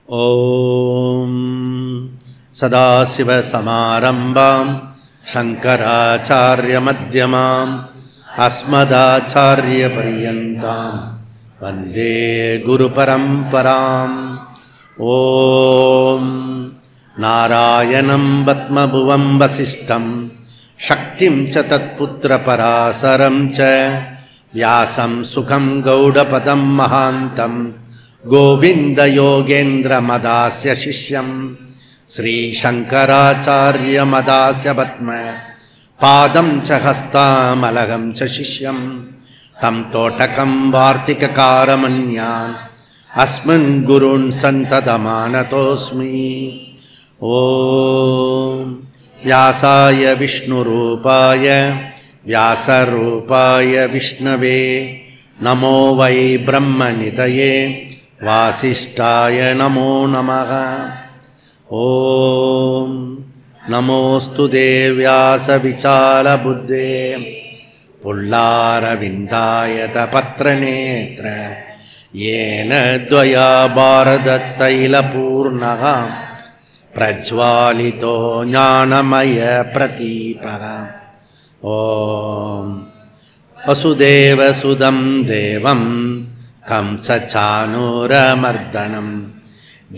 ஓம் சதாசிவசமாரம்பாம் சங்கராச்சார்ய மத்யமாம் அஸ்மதாச்சார்ய பர்யந்தாம் வந்தே குரு பரம்பராம். ஓம் நாராயணம் பத்மபுவம் வசிஷ்டம் சக்திம் ச தத்புத்திர பராசரம் ச வியாசம் சுகம் கௌடபதம் மகாந்தம் கோவிந்த யோகேந்திர மதாஸ்ய சிஷ்யம் ஸ்ரீ சங்கராச்சார்ய மதாஸ்ய பத்ம பாதம் ச ஹஸ்தாமலகம் ச சிஷ்யம் தம் தோட்டகம் வார்த்திககாரமன்யான் அஸ்மின் குருன் சந்ததமானதோஸ்மி. ஓம் வியாசாய விஷ்ணுரூபாய வியாசரூபாய விஷ்ணவே நமோ வை பிரம்மநிதயே வாசிஷ்டாய நமோ நமः. ஓம் நமோஸ்து தேவ்யாச விசால புத்தே புல்லாரவிந்தாயத பத்ரநேத்ர ஏன த்வயா பாரதத்தைலபூர்ணः பிரஜ்வாலிதோ ஞானமய பிரதீபः. ஓம் வசுதேவசுதம் தேவம் கம்சசானூரமர்தனம்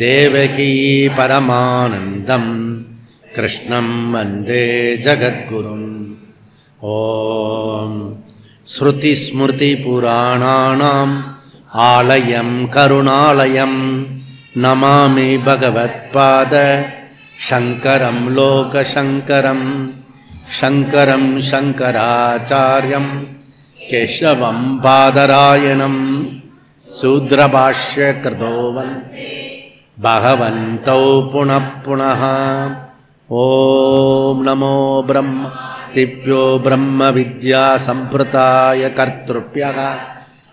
தேவகீ பரமானந்தம் கிருஷ்ணம் வந்தே ஜகத்குரும். ஓம் ஸ்ருதிஸ்மிருதிபுராணானாம் ஆலயம் கருணாலயம் நமாமி பகவத்பாத சங்கரம் லோகசங்கரம் சங்கரம் சங்கராச்சார்யம் கேசவம் பாதராயணம் சூத்ரபாஷ்ய கிருதோவன் பகவந்தௌ புனః புனः. ஓம் நமோ பிரம்மதிப்யோ பிரம்ம வித்யா சம்பிரதாய கர்த்ருப்யः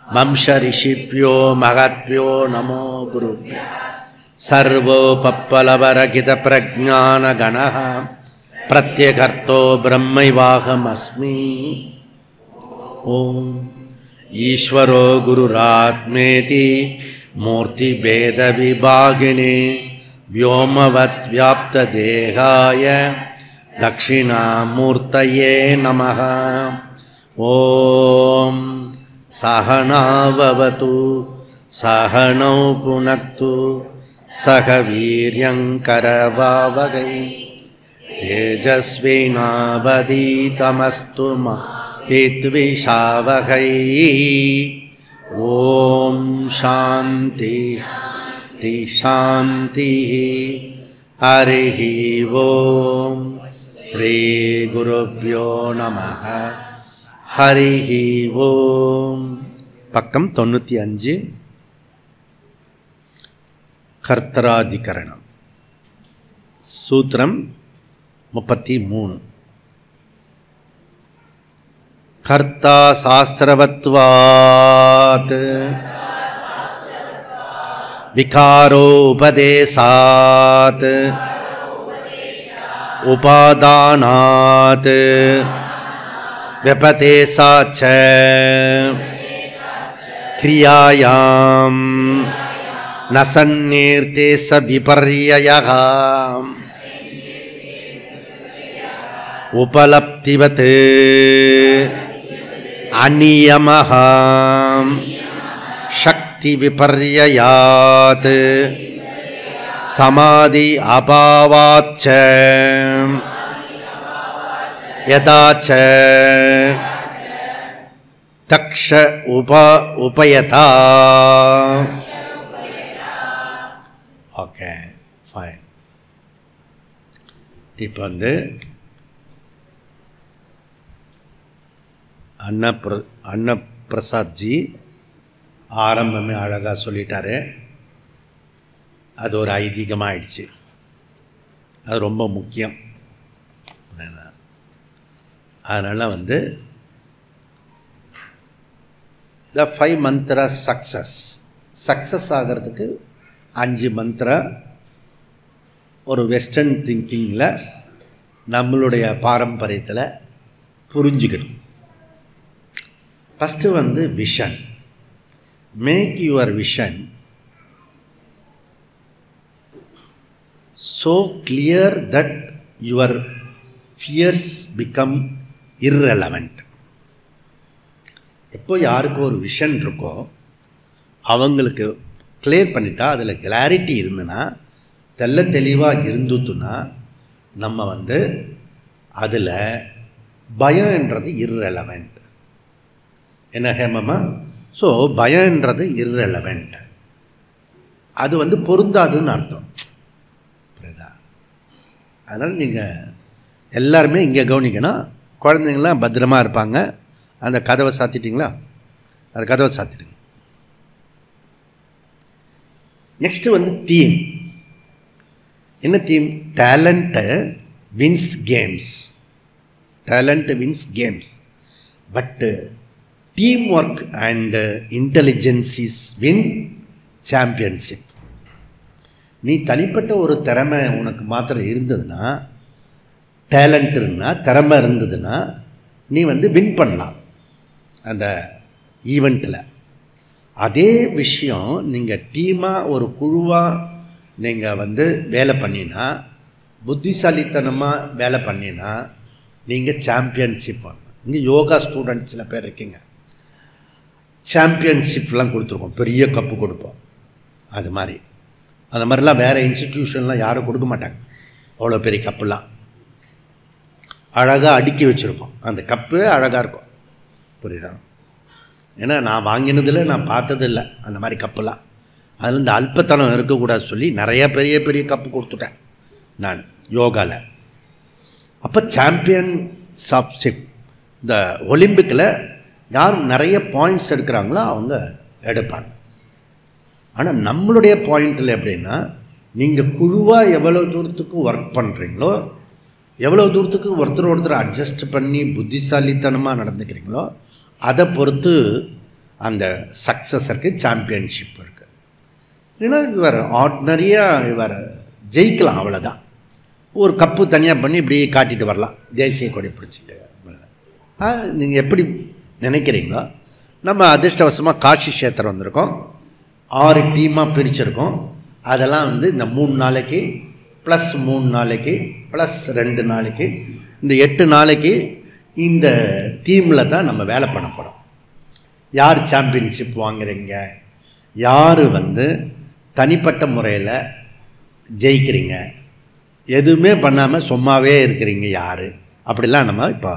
வம்ச ரிஷிப்யோ மகத்யோ நமோ குருப்யः. சர்வோபப்ளவரகித பிரஜான கணः பிரத்யகர்த்தோ பிரம்மைவாஹமஸ்மி. ஓம் ஈஸ்வரோ குருராத்மேதி மூர்த்திபேத விபாகினே வ்யோமவத் வியாப்த தேகாய தக்ஷிணாமூர்த்தயே நமः. ஓம் சஹனாவவது சஹனௌ புனக்து சக வீர்யங்கரவாவகை தேஜஸ்வினாவதீதமஸ்து மா வித்விஷாவகை. ஓம் சாந்தி சாந்தி. ஹரிஹி ஓம் ஸ்ரீ குருப்யோ நமः. ஹரிஹி ஓம். பக்கம் 95. கர்த்தராதிகரணம். சூத்திரம் 33. கர்த்தா சாஸ்திரவத்வாத் விகாரோ உபதேசாத் உபாதானாத் விபதேசாச்ச கிரியாயாம் நசன்னீர்த்தே ச விபர்யயः உபலப்திவத் அநியமः சக்தி விபர்யயாத் சமாதி அபாவாச்ச யதாச்ச தக்ஷ உபயதா. Okay fine. இப்போ அன்னப்பிரசாத்ஜி ஆரம்பமே அழகாக சொல்லிட்டாரு. அது ஒரு ஐதீகமாகிடுச்சு. அது ரொம்ப முக்கியம். அதனால் த 5 மந்த்ரா சக்ஸஸ் ஆகிறதுக்கு 5 மந்த்ரா ஒரு வெஸ்டர்ன் திங்கிங்கில் நம்மளுடைய பாரம்பரியத்தில் புரிஞ்சுக்கணும். First vision. Make your vision so clear that your fears become irrelevant. எப்போ யாருக்கு ஒரு விஷன் இருக்கோ அவங்களுக்கு கிளியர் பண்ணிட்டா அதில் கிளாரிட்டி இருந்துன்னா தெளிவாக இருந்துட்டுன்னா நம்ம அதில் பயம்ன்றது irrelevant. என்ன ஹேமம்மா? So பயம்ன்றது irrelevant. அது பொருந்தாதுன்னு அர்த்தம். புரியுதா? அதனால் நீங்கள் எல்லாருமே இங்கே கவனிக்கணும். குழந்தைங்களாம் பத்திரமா இருப்பாங்க. அந்த கதவை சாத்திட்டிங்களா? அந்த கதவை சாத்திடுங்க. Next theme. என்ன theme? Talent wins games. Talent wins games, but team work and intelligences win championship. நீ தனிப்பட்ட ஒரு திறமை உனக்கு மாத்திரம் இருந்ததுன்னா, டேலண்ட்டுன்னா திறமை இருந்ததுன்னா நீ வின் பண்ணலாம் அந்த ஈவெண்ட்டில். அதே விஷயம் நீங்கள் டீமாக ஒரு குழுவாக நீங்கள் வேலை பண்ணினா, புத்திசாலித்தனமாக வேலை பண்ணினா நீங்கள் சாம்பியன்ஷிப் வாங்கலாம். இங்கே யோகா ஸ்டூடெண்ட்ஸ் சில பேர் இருக்கீங்க, சாம்பியன்ஷிப்லாம் கொடுத்துருக்கோம், பெரிய கப்பு கொடுப்போம். அது மாதிரிலாம் வேறு இன்ஸ்டிடியூஷன்லாம் யாரும் கொடுக்க மாட்டாங்க. அவ்வளோ பெரிய கப்புலாம் அழகாக அடுக்கி வச்சுருப்போம். அந்த கப்பு அழகாக இருக்கும். புரியுதா? ஏன்னா நான் வாங்கினதில் நான் பார்த்ததில்லை அந்த மாதிரி கப்புலாம். அதில் இந்த அல்பத்தனம் இருக்கக்கூடாது சொல்லி நிறையா பெரிய பெரிய கப்பு கொடுத்துட்டேன் நான் யோகாவில். அப்போ சாம்பியன்ஷிப் இந்த ஒலிம்பிக்கில் யார் நிறைய பாயிண்ட்ஸ் எடுக்கிறாங்களோ அவங்க எடுப்பாங்க. ஆனால் நம்மளுடைய பாயிண்டில் எப்படின்னா, நீங்கள் குழுவாக எவ்வளோ தூரத்துக்கு ஒர்க் பண்ணுறீங்களோ, எவ்வளோ தூரத்துக்கு ஒருத்தர் அட்ஜஸ்ட் பண்ணி புத்திசாலித்தனமாக நடந்துக்கிறீங்களோ அதை பொறுத்து அந்த சக்ஸஸருக்கு சாம்பியன்ஷிப் இருக்குது. இல்லைன்னா இவர் ஆர்டினரியாக இவர் ஜெயிக்கலாம், அவ்வளோதான். ஒரு கப்பு தனியாக பண்ணி இப்படி காட்டிட்டு வரலாம், தேசிய கொடி பிடிச்சிட்டு. நீங்கள் எப்படி நினைக்கிறீங்களோ. நம்ம அதிர்ஷ்டவசமாக காஷி கஷேத்திரம் வந்திருக்கோம், 6 டீமாக பிரிச்சிருக்கோம். அதெல்லாம் இந்த 3 நாளைக்கு ப்ளஸ் 3 நாளைக்கு ப்ளஸ் 2 நாளைக்கு, இந்த 8 நாளைக்கு இந்த தீமில் தான் நம்ம வேலை பண்ண போகிறோம். யார் சாம்பியன்ஷிப் வாங்குறீங்க, யார் தனிப்பட்ட முறையில் ஜெயிக்கிறீங்க, எதுவுமே பண்ணாமல் சும்மாவே இருக்கிறீங்க யார், அப்படிலாம் நம்ம இப்போ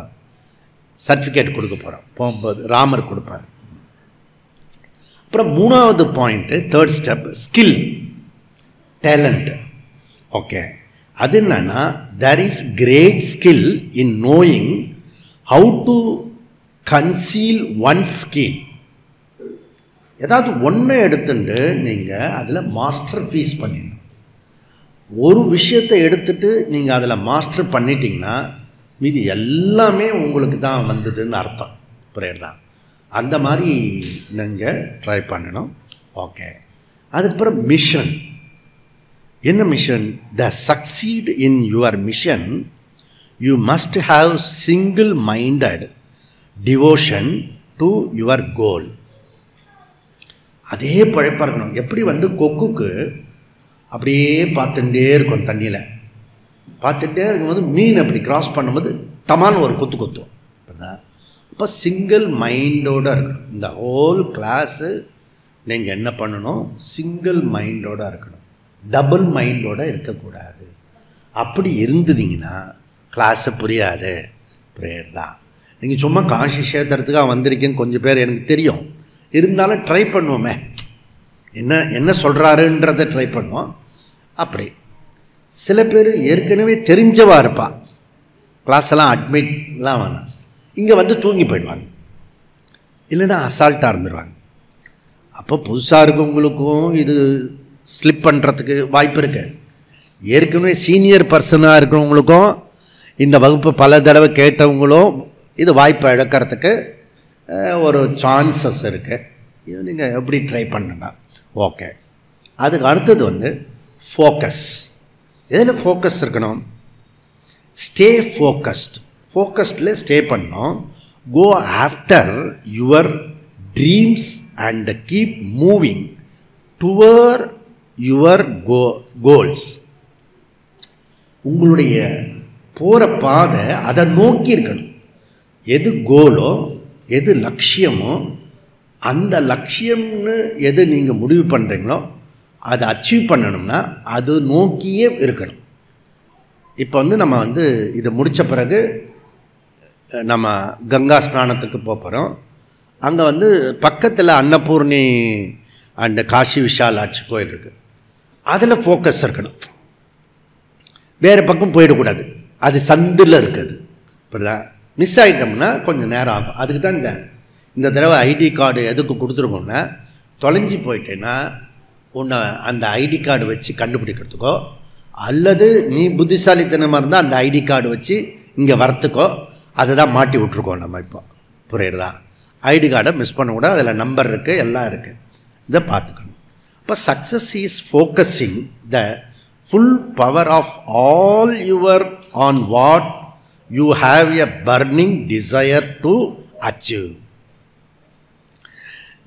சர்டிஃபிகேட் கொடுக்க போகிறோம். போகும்போது ராமர் கொடுப்பார். அப்புறம் 3வது point, 3rd step, skill, talent. Okay, அது என்னன்னா, there is great skill in knowing how to conceal one's skill. ஏதாவது ஒன்று எடுத்துட்டு நீங்கள் அதில் மாஸ்டர் ஃபீஸ் பண்ணிடணும். ஒரு விஷயத்தை எடுத்துட்டு நீங்கள் அதில் மாஸ்டர் பண்ணிட்டீங்கன்னா மீதி எல்லாமே உங்களுக்கு தான் வந்ததுன்னு அர்த்தம். புரியுறதா? அந்த மாதிரி நீங்கள் ட்ரை பண்ணணும். ஓகே, அதுக்கப்புறம் மிஷன். என்ன mission? The succeed in your mission you must have single minded devotion to your goal. அதே பழைப்பாக இருக்கணும். எப்படி கொக்குக்கு அப்படியே பார்த்துட்டே இருக்கும், தண்ணியில் பார்த்துட்டே இருக்கும்போது மீன் அப்படி கிராஸ் பண்ணும்போது டமான்னு ஒரு குத்து குத்தும். அப்போ சிங்கிள் மைண்டோடு இருக்கணும். இந்த ஹோல் கிளாஸு நீங்கள் என்ன பண்ணணும்? சிங்கிள் மைண்டோடு இருக்கணும், டபுள் மைண்டோடு இருக்கக்கூடாது. அப்படி இருந்ததுங்கன்னா கிளாஸு புரியாது. ப்ரேயர் தான். நீங்கள் சும்மா காஷி கஷேத்திரத்துக்காக வந்திருக்கீங்க கொஞ்சம் பேர் எனக்கு தெரியும், இருந்தாலும் ட்ரை பண்ணுவோமே, என்ன சொல்கிறாருன்றதை ட்ரை பண்ணுவோம். அப்படி சில பேர் ஏற்கனவே தெரிஞ்சவா இருப்பா, கிளாஸெல்லாம் அட்மிட்லாம் வேணாம், இங்கே தூங்கி போயிடுவாங்க, இல்லைன்னா அசால்ட்டாக இருந்துருவாங்க. அப்போ புதுசாக இருக்கவங்களுக்கும் இது ஸ்லிப் பண்ணுறதுக்கு வாய்ப்பு இருக்குது. ஏற்கனவே சீனியர் பர்சனாக இருக்கிறவங்களுக்கும் இந்த வகுப்பு பல தடவை கேட்டவங்களும் இது வாய்ப்பை இழக்கிறதுக்கு ஒரு சான்சஸ் இருக்குது. இது நீங்கள் எப்படி ட்ரை பண்ணுங்க. ஓகே, அதுக்கு அடுத்தது ஃபோக்கஸ். எதில் ஃபோக்கஸ் இருக்கணும்? Stay focused. ஃபோக்கஸ்டில் ஸ்டே பண்ணணும். Go after your dreams and keep moving toward your goals. உங்களுடைய போகிற பாதை அதை நோக்கி இருக்கணும். எது கோலோ, எது லட்சியமோ, அந்த லட்சியம்னு எது நீங்கள் முடிவு பண்ணுறீங்களோ அதை அச்சீவ் பண்ணணும்னா அது நோக்கியே இருக்கணும். இப்போ நம்ம இதை முடித்த பிறகு நம்ம கங்கா ஸ்நானத்துக்கு போகிறோம். அங்கே பக்கத்தில் அன்னபூர்ணி அண்ட் காசி விஷாலாட்சி கோயில் இருக்குது. அதில் ஃபோக்கஸ் இருக்கணும், வேறு பக்கம் போயிடக்கூடாது. அது சந்தில் இருக்குது. இப்படிதான் மிஸ் ஆகிட்டோம்னா கொஞ்சம் நேரம் ஆகும். அதுக்கு தான் இந்த தடவை ஐடி கார்டு எதுக்கு கொடுத்துருக்கோம்னா, தொலைஞ்சி போயிட்டேன்னா உன்னை அந்த ஐடி கார்டு வச்சு கண்டுபிடிக்கிறதுக்கோ, அல்லது நீ புத்திசாலித்தனமாக இருந்தால் அந்த ஐடி கார்டு வச்சு இங்கே வரத்துக்கோ அதை தான் மாட்டி விட்ருக்கோம் நம்ம. இப்போ புரியுறதா? ஐடி கார்டை மிஸ் பண்ணக்கூடாது, அதில் நம்பர் இருக்குது, எல்லாம் இருக்குது. இதை பார்த்துக்கணும். இப்போ success is focusing the full power of all your on what you have a burning desire to achieve.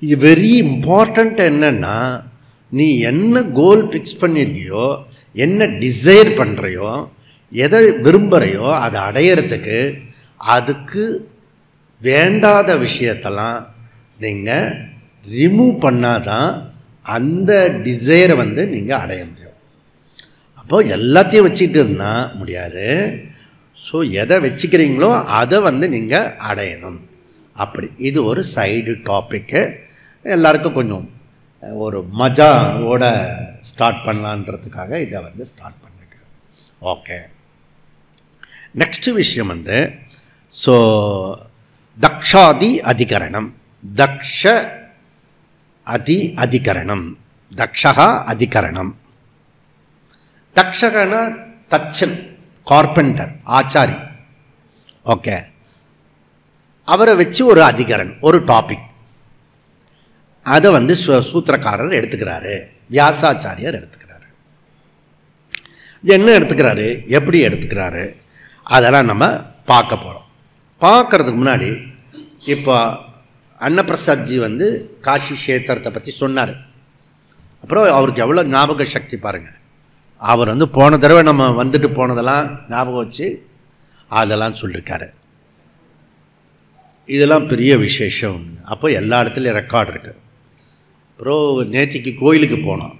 இது வெரி இம்பார்ட்டண்ட். என்னன்னா, நீ என்ன கோல் ஃபிக்ஸ் பண்ணியிருக்கியோ, என்ன டிசைர் பண்ணுறையோ, எதை விரும்புகிறையோ அதை அடையிறதுக்கு அதுக்கு வேண்டாத விஷயத்தெல்லாம் நீங்கள் ரிமூவ் பண்ணாதான் அந்த டிசைரை நீங்கள் அடைய முடியும். அப்போது எல்லாத்தையும் வச்சுக்கிட்டு இருந்தால் முடியாது. ஸோ எதை வச்சுக்கிறீங்களோ அதை நீங்கள் அடையணும். அப்படி இது ஒரு சைடு டாப்பிக்கு. எல்லாருக்கும் கொஞ்சம் ஒரு மஜாவோட ஸ்டார்ட் பண்ணலான்றதுக்காக இதை ஸ்டார்ட் பண்ணிருக்கேன். ஓகே, நெக்ஸ்ட் விஷயம் ஸோ தக்ஷாதி அதிகரணம். தக்ஷ அதிகரணம், தக்ஷா அதிகரணம். தக்ஷகனா தச்சன், கார்பெண்டர், ஆச்சாரி. ஓகே, அவரை வச்சு ஒரு அதிகரணம், ஒரு டாபிக். அதை சூத்திரக்காரர் எடுத்துக்கிறாரு, வியாசாச்சாரியர் எடுத்துக்கிறாரு. இது என்ன எடுத்துக்கிறாரு, எப்படி எடுத்துக்கிறாரு, அதெல்லாம் நம்ம பார்க்க போகிறோம். பார்க்கறதுக்கு முன்னாடி இப்போ அன்னப்பிரசாத்ஜி காசி கஷேத்திரத்தை பற்றி சொன்னார். அப்புறம் அவருக்கு எவ்வளோ ஞாபக சக்தி பாருங்கள். அவர் போன தடவை நம்ம வந்துட்டு போனதெல்லாம் ஞாபகம் வச்சு அதெல்லாம் சொல்லியிருக்காரு. இதெல்லாம் பெரிய விசேஷம். அப்போ எல்லா இடத்துலையும் ரெக்கார்டு இருக்குது. அப்புறம் நேற்றுக்கு கோயிலுக்கு போனோம்.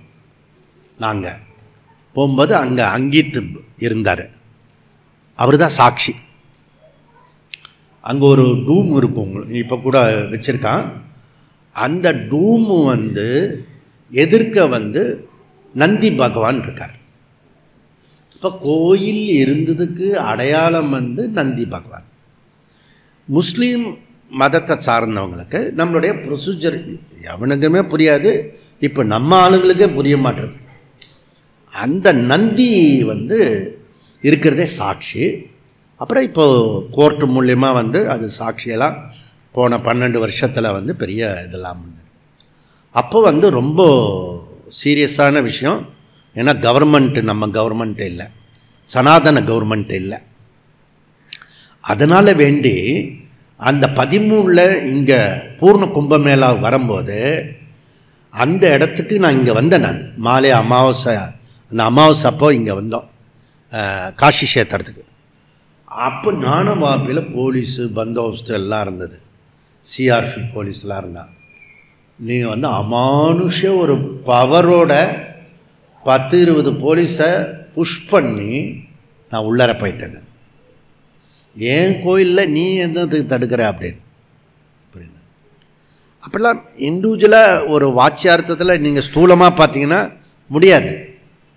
நாங்கள் போகும்போது அங்கே அங்கீத் இருந்தார். அவர் தான் சாட்சி. அங்கே ஒரு டூம் இருக்கும், இப்போ கூட வச்சுருக்கான். அந்த டூமு எதிர்க்க நந்தி பகவான் இருக்கார். இப்போ கோயில் இருந்ததுக்கு அடையாளம் நந்தி பகவான். முஸ்லீம் மதத்தை சார்ந்தவங்களுக்கு நம்மளுடைய ப்ரொசீஜர் எவனுக்குமே புரியாது. இப்போ நம்ம ஆளுங்களுக்கே புரிய மாட்டேது. அந்த நந்தி இருக்கிறதே சாட்சி. அப்புறம் இப்போது கோர்ட்டு மூலியமாக அது சாட்சியெல்லாம் போன 12 வருஷத்தில் பெரிய இதெல்லாம் அப்போ ரொம்ப சீரியஸான விஷயம். ஏன்னா கவர்மெண்ட்டு நம்ம கவர்மெண்ட்டு இல்லை, சனாதன கவர்மெண்ட்டு இல்லை. அதனால் வேண்டி அந்த 13 இங்கே பூர்ண கும்பமேளா வரும்போது அந்த இடத்துக்கு நான் இங்கே வந்தேன். நான் மாலை அமாவாசை, அந்த அமாவாசை அப்போ இங்கே வந்தோம் காசி கஷேத்திரத்துக்கு. அப்போ ஞானவாப்பில் போலீஸு பந்தோபஸ்து எல்லாம் இருந்தது, சிஆர்பி போலீஸ்லாம் இருந்தாங்க. நீங்கள் அமானுஷ ஒரு பவரோட 10-20 போலீஸை புஷ் பண்ணி நான் உள்ளார போயிட்டேன். ஏன் கோயிலில் நீ என்னதுக்கு தடுக்கிற அப்படின்னு புரியுது. அப்படிலாம் இண்டிவிஜுவலாக ஒரு வாட்சியார்த்தத்தில் நீங்கள் ஸ்தூலமாக பார்த்தீங்கன்னா முடியாது.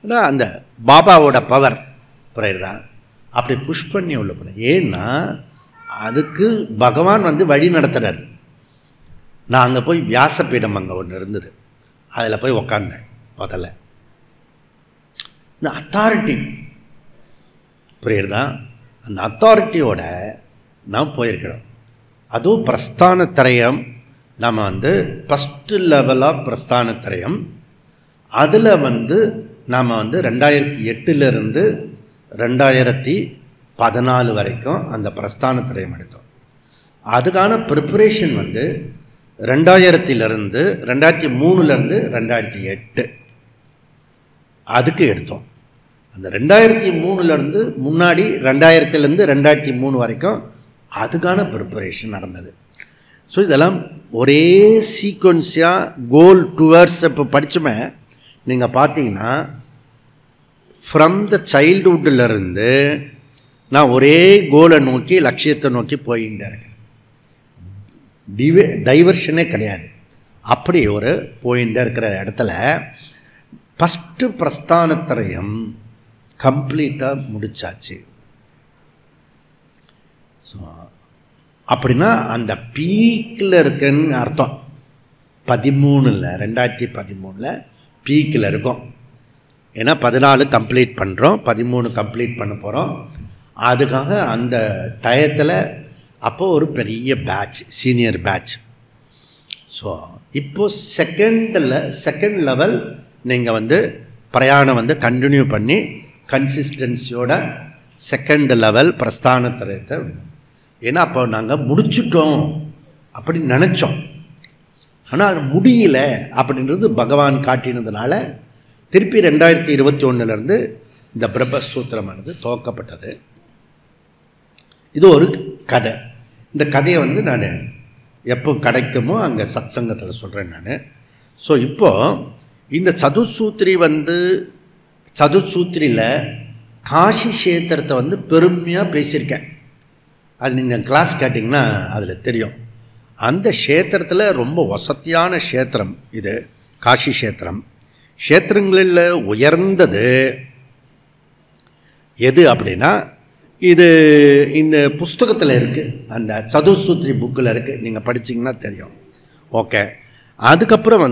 ஆனால் அந்த பாபாவோட பவர் புரியுதா, அப்படி புஷ் பண்ணி உள்ள போகிறேன். ஏன்னா அதுக்கு பகவான் வழி நடத்துகிறார். நான் அங்கே போய் வியாசப்பீடம் அங்கே ஒன்று இருந்தது, அதில் போய் உக்காந்தேன். முதல்ல இந்த அத்தாரிட்டி புரியுறதா, அந்த அத்தாரிட்டியோட நான் போயிருக்கிறோம். அதுவும் பிரஸ்தான திரயம். நம்ம ஃபஸ்ட்டு லெவல் ஆஃப் பிரஸ்தான திரயம். அதில் நாம் 2008 2014 வரைக்கும் அந்த பிரஸ்தான திரயம் எடுத்தோம். அதுக்கான ப்ரிப்பரேஷன் 2003 2008. அதுக்கு எடுத்தோம். அந்த 2003 முன்னாடி 2000 2003 வரைக்கும் அதுக்கான ப்ரிப்பரேஷன் நடந்தது. ஸோ இதெல்லாம் ஒரே சீக்வன்ஸாக கோல் டுவர்ட்ஸ் இப்போ படிச்சுமே நீங்கள் பார்த்தீங்கன்னா ஃப்ரம் த சைல்டுஹுட்டிலிருந்து நான் ஒரே கோலை நோக்கி லட்சியத்தை நோக்கி போயிட்டு இருக்கேன். டைவர்ஷனே கிடையாது. அப்படி ஒரு போயிட்டு இருக்கிற இடத்துல ஃபஸ்ட்டு பிரஸ்தானத்திரயம் கம்ப்ளீட்டாக முடிச்சாச்சு. ஸோ அப்படின்னா அந்த பீக்கில் இருக்குன்னு அர்த்தம். 2013 பீக்கில் இருக்கும். ஏன்னா 14 கம்ப்ளீட் பண்ணுறோம், 13 கம்ப்ளீட் பண்ண போகிறோம். அதுக்காக அந்த டயத்தில் அப்போது ஒரு பெரிய பேட்ச், சீனியர் பேட்ச். ஸோ இப்போது செகண்ட் லெவல் நீங்கள் பிரயாணம் கண்டினியூ பண்ணி கன்சிஸ்டன்சியோட செகண்ட் லெவல் பிரஸ்தானத்திரயத்தை. ஏன்னா அப்போ நாங்கள் முடிச்சுட்டோம் அப்படின்னு நினச்சோம், ஆனால் அது முடியல அப்படின்றது பகவான் காட்டினதுனால திருப்பி 2021 இந்த பிரம்மசூத்திரமானது துவக்கப்பட்டது. இது ஒரு கதை. இந்த கதையை நான் எப்போ கிடைக்குமோ அங்கே சத்சங்கத்தில் சொல்கிறேன் நான். ஸோ இப்போது இந்த சதுசூத்திரியில் காஷி கஷேத்திரத்தை பெருமையாக பேசியிருக்கேன். அது நீங்கள் கிளாஸ் கேட்டிங்கன்னா அதில் தெரியும். அந்த க்ஷேத்திரத்தில் ரொம்ப வசதியான க்ஷேத்திரம் இது காஷி க்ஷேத்திரம். க்ஷேத்திரங்களில் உயர்ந்தது எது அப்படின்னா இது இந்த புஸ்தகத்தில் இருக்குது, அந்த சதுசூத்ரி புக்கில் இருக்குது, நீங்கள் படிச்சிங்கன்னா தெரியும். ஓகே, அதுக்கப்புறம்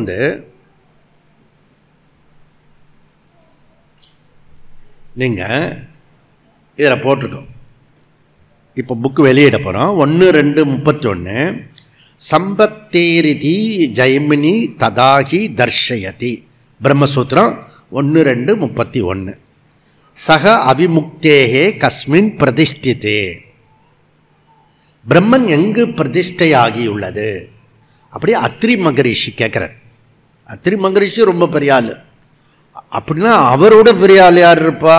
நீங்கள் இதில் போட்டிருக்கோம். இப்போ புக்கு வெளியிட போகிறோம். 1-2-31 சம்பத்தேரிதி ஜெய்மினி ததாகி தர்ஷயதி. பிரம்மசூத்திரம் 1-2-31. சக அவிமுக்தேகே கஸ்மின் பிரதிஷ்டித்தே. பிரம்மன் எங்கு பிரதிஷ்டையாகியுள்ளது அப்படி அத்ரி மகரிஷி கேட்குறார். அத்ரி மகரிஷி ரொம்ப பெரிய ஆள். அப்படின்னா அவரோட பெரிய ஆள் யார் இருப்பா?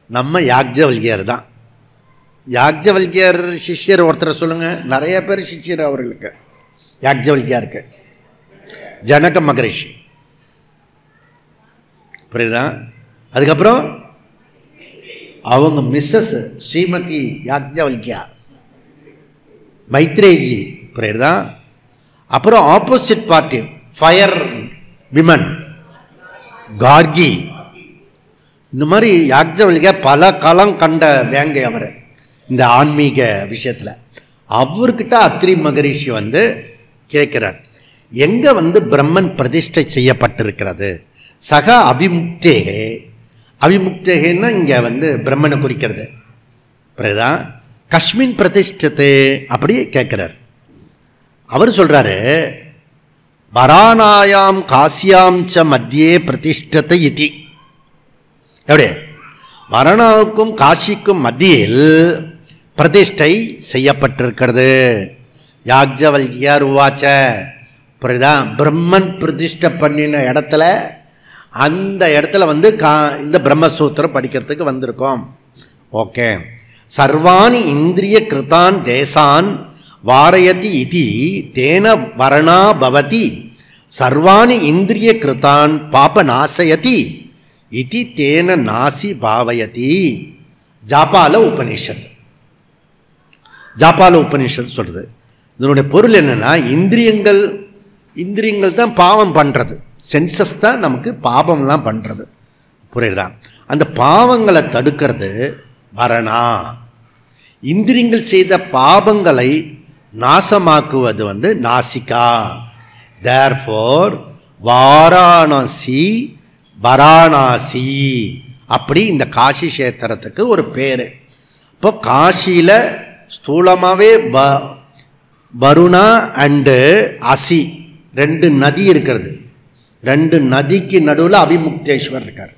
நம்ம யாக்ஞவல்கியர் தான். யாக்ஞவல்கியர் சிஷ்யர் ஒருத்தரை சொல்லுங்கள். நிறைய பேர் சிஷ்யர் அவர்களுக்கு. யாக்ஞவல்கியருக்கு ஜனக மகரிஷி, புரியுதா? அதுக்கப்புறம் அவங்க மிஸ்ஸஸ் ஸ்ரீமதி யாக்ஞவல்கியா மைத்ரேஜி, புரியுதா? அப்புறம் opposite party fire women Gargi. இந்த மாதிரி யாக்ஞவல்கியா பல காலம் கண்ட வேங்கை அவர் இந்த ஆன்மீக விஷயத்தில். அவர்கிட்ட அத்ரி மகரிஷி கேட்குறார், எங்கே பிரம்மன் பிரதிஷ்டை செய்யப்பட்டிருக்கிறது? சக அவிமுக்தேகே. அவிமுக்தேகன்னா இங்கே பிரம்மனை குறிக்கிறது, புரியுதா? கஸ்மின் பிரதிஷ்டத்தை அப்படி கேட்குறார். அவர் சொல்கிறாரு, வராணாயாம் காசியாம் ச மத்தியே பிரதிஷ்டத்தை இதி. எப்படி? வரணாவுக்கும் காசிக்கும் மத்தியில் பிரதிஷ்டை செய்யப்பட்டிருக்கிறது. யாக்ஞவல்கியார் உவாச்ச, புரியுதா? பிரம்மன் பிரதிஷ்டை பண்ணின இடத்துல, அந்த இடத்துல இந்த பிரம்மசூத்திரம் படிக்கிறதுக்கு வந்திருக்கோம். ஓகே. சர்வாணி இந்திரிய கிருதான் தேசான் வாரயதி இதி தேன வரணா பவதி. சர்வாணி இந்திரிய கிருதான் பாப நாசயதி இதி தேன நாசி பாவயதி. ஜாபால உபனிஷத். ஜாபால உபனிஷத் சொல்கிறது. இதனுடைய பொருள் என்னென்னா, இந்திரியங்கள் தான் பாவம் பண்ணுறது. சென்சஸ் தான் நமக்கு பாவம்லாம் பண்ணுறது, புரியுதா? அந்த பாவங்களை தடுக்கிறது வரணா. இந்திரியங்கள் செய்த பாவங்களை நாசமாக்குவது நாசிகா. தேர்ஃபோர் வாராணசி வராணாசி அப்படி இந்த காஷி கஷேத்திரத்துக்கு ஒரு பேர். இப்போ காஷியில் ஸ்தூலமாகவே வருணா அண்டு அசி 2 நதி இருக்கிறது. 2 நதிக்கு நடுவில் அவிமுக்தேஸ்வர் இருக்கார்.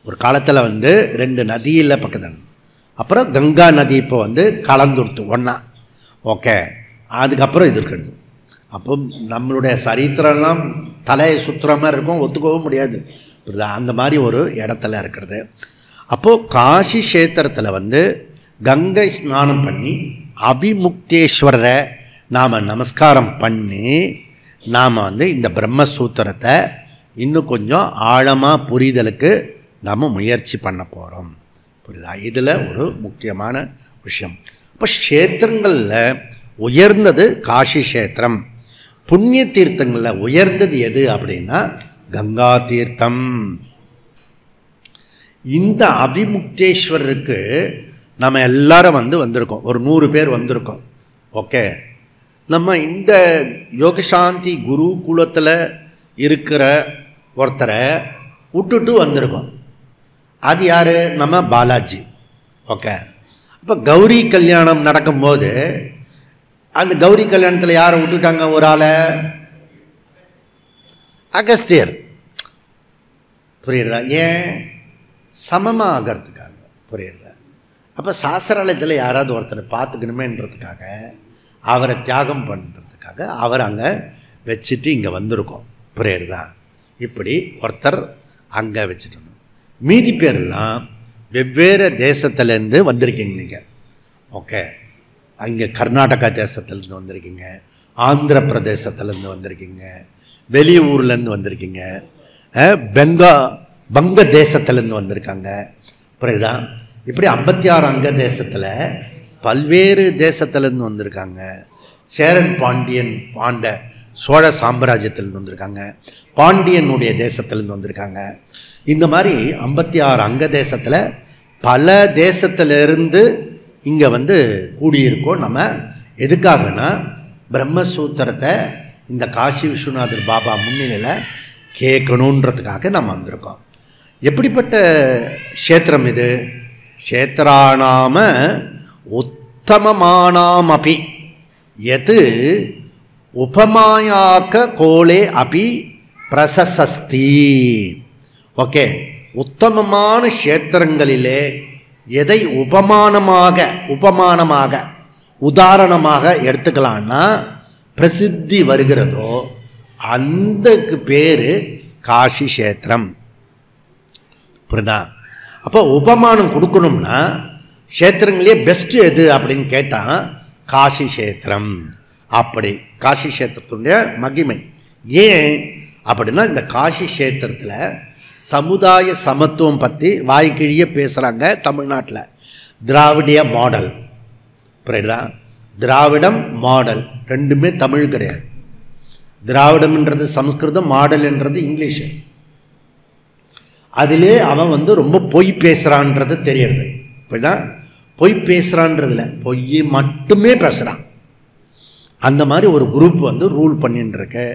ஒரு காலத்தில் 2 நதியில் பக்கத்தில். அப்புறம் கங்கா நதி இப்போ கலந்துருத்து ஒன்றா. ஓகே. அதுக்கப்புறம் இது இருக்கிறது. அப்போ நம்மளுடைய சரித்திரம்லாம் தலையை சுற்றுற மாதிரி இருக்கும், ஒத்துக்கவும் முடியாது. அந்த மாதிரி ஒரு இடத்துல இருக்கிறது. அப்போது காசி கஷேத்திரத்தில் வந்து கங்கை ஸ்நானம் பண்ணி அபிமுக்தேஸ்வரரை நாம் நமஸ்காரம் பண்ணி நாம் வந்து இந்த பிரம்மசூத்திரத்தை இன்னும் கொஞ்சம் ஆழமாக புரிதலுக்கு நாம் முயற்சி பண்ண போகிறோம். புரியுதா? இதில் ஒரு முக்கியமான விஷயம். இப்போ க்ஷேத்திரங்களில் உயர்ந்தது காசி கஷேத்திரம். புண்ணிய தீர்த்தங்களில் உயர்ந்தது எது அப்படின்னா கங்கா தீர்த்தம். இந்த அபிமுக்தேஸ்வரருக்கு நம்ம எல்லாரும் வந்திருக்கோம், ஒரு 100 பேர் வந்திருக்கோம். ஓகே, நம்ம இந்த யோகசாந்தி குருகுலத்தில் இருக்கிற ஒருத்தரை விட்டுட்டு வந்திருக்கோம். அது யார்? நம்ம பாலாஜி. ஓகே, அப்போ கௌரி கல்யாணம் நடக்கும்போது அந்த கௌரி கல்யாணத்தில் யாரை விட்டுட்டாங்க? ஒரு ஆளை, அகஸ்தியர். புரியுறதா? ஏன்? சமமாக ஆகிறதுக்காக. புரியுறதா? அப்போ சாஸ்திராலயத்தில் யாராவது ஒருத்தரை பார்த்துக்கணுமேன்றதுக்காக, அவரை தியாகம் பண்ணுறதுக்காக அவர் அங்கே வச்சுட்டு இங்கே வந்திருக்கோம். புரியுறதா? இப்படி ஒருத்தர் அங்கே வச்சுட்டு மீதி பேரெல்லாம் வெவ்வேறு தேசத்துலேருந்து வந்திருக்கீங்க நீங்கள். ஓகே, அங்கே கர்நாடகா தேசத்துலேருந்து வந்திருக்கீங்க, ஆந்திர பிரதேசத்துலேருந்து வந்திருக்கீங்க, வெளியூர்லேருந்து வந்திருக்கீங்க, வங்க தேசத்துலேருந்து வந்திருக்காங்க. புரியுதா? இப்படி 56 அங்க தேசத்தில் பல்வேறு தேசத்துலேருந்து வந்திருக்காங்க. சேரன் பாண்டியன் பாண்ட சோழ சாம்ராஜ்யத்திலேருந்து வந்திருக்காங்க, பாண்டியனுடைய தேசத்துலேருந்து வந்திருக்காங்க. இந்த மாதிரி 56 அங்க தேசத்தில் பல தேசத்திலிருந்து இங்கே கூடியிருக்கோம். நம்ம எதுக்காகனா பிரம்மசூத்திரத்தை இந்த காசி விஸ்வநாதர் பாபா முன்னிலையில் கேட்கணுன்றதுக்காக நம்ம வந்திருக்கோம். எப்படிப்பட்ட க்ஷேத்திரம் இது? க்ஷேத்திரானாம உத்தமமானாம் அபி எது உபமாயாக்க கோலே அபி பிரசஸ்தி. ஓகே, உத்தமமான க்ஷேத்திரங்களிலே எதை உபமானமாக உதாரணமாக எடுத்துக்கலான்னா பிரசித்தி வருகிறதோ அந்தக்கு பேர் காசி கஷேத்திரம். புரியுதா? அப்போ உபமானம் கொடுக்கணும்னா க்ஷேத்திரங்களே பெஸ்ட்டு எது அப்படின்னு கேட்டால் காசி கஷேத்திரம். அப்படி காசி கஷேத்திரத்துடைய மகிமை ஏன் அப்படின்னா, இந்த காசி கஷேத்திரத்தில் சமுதாய சமத்துவம் பற்றி வாய்க்கிழிய பேசுகிறாங்க தமிழ்நாட்டில். திராவிடிய மாடல். புரியுதா? திராவிடம் மாடல் ரெண்டுமே தமிழ் கிடையாது. திராவிடம்ன்றது சமஸ்கிருதம், மாடல்ன்றது இங்கிலீஷு. அதிலே அவன் ரொம்ப பொய் பேசுகிறான்றது தெரியறது. புரியுதா? பொய் பேசுகிறான்றதில்ல, பொய் மட்டுமே பேசுகிறான். அந்த மாதிரி ஒரு குரூப் ரூல் பண்ணின்னு இருக்கு.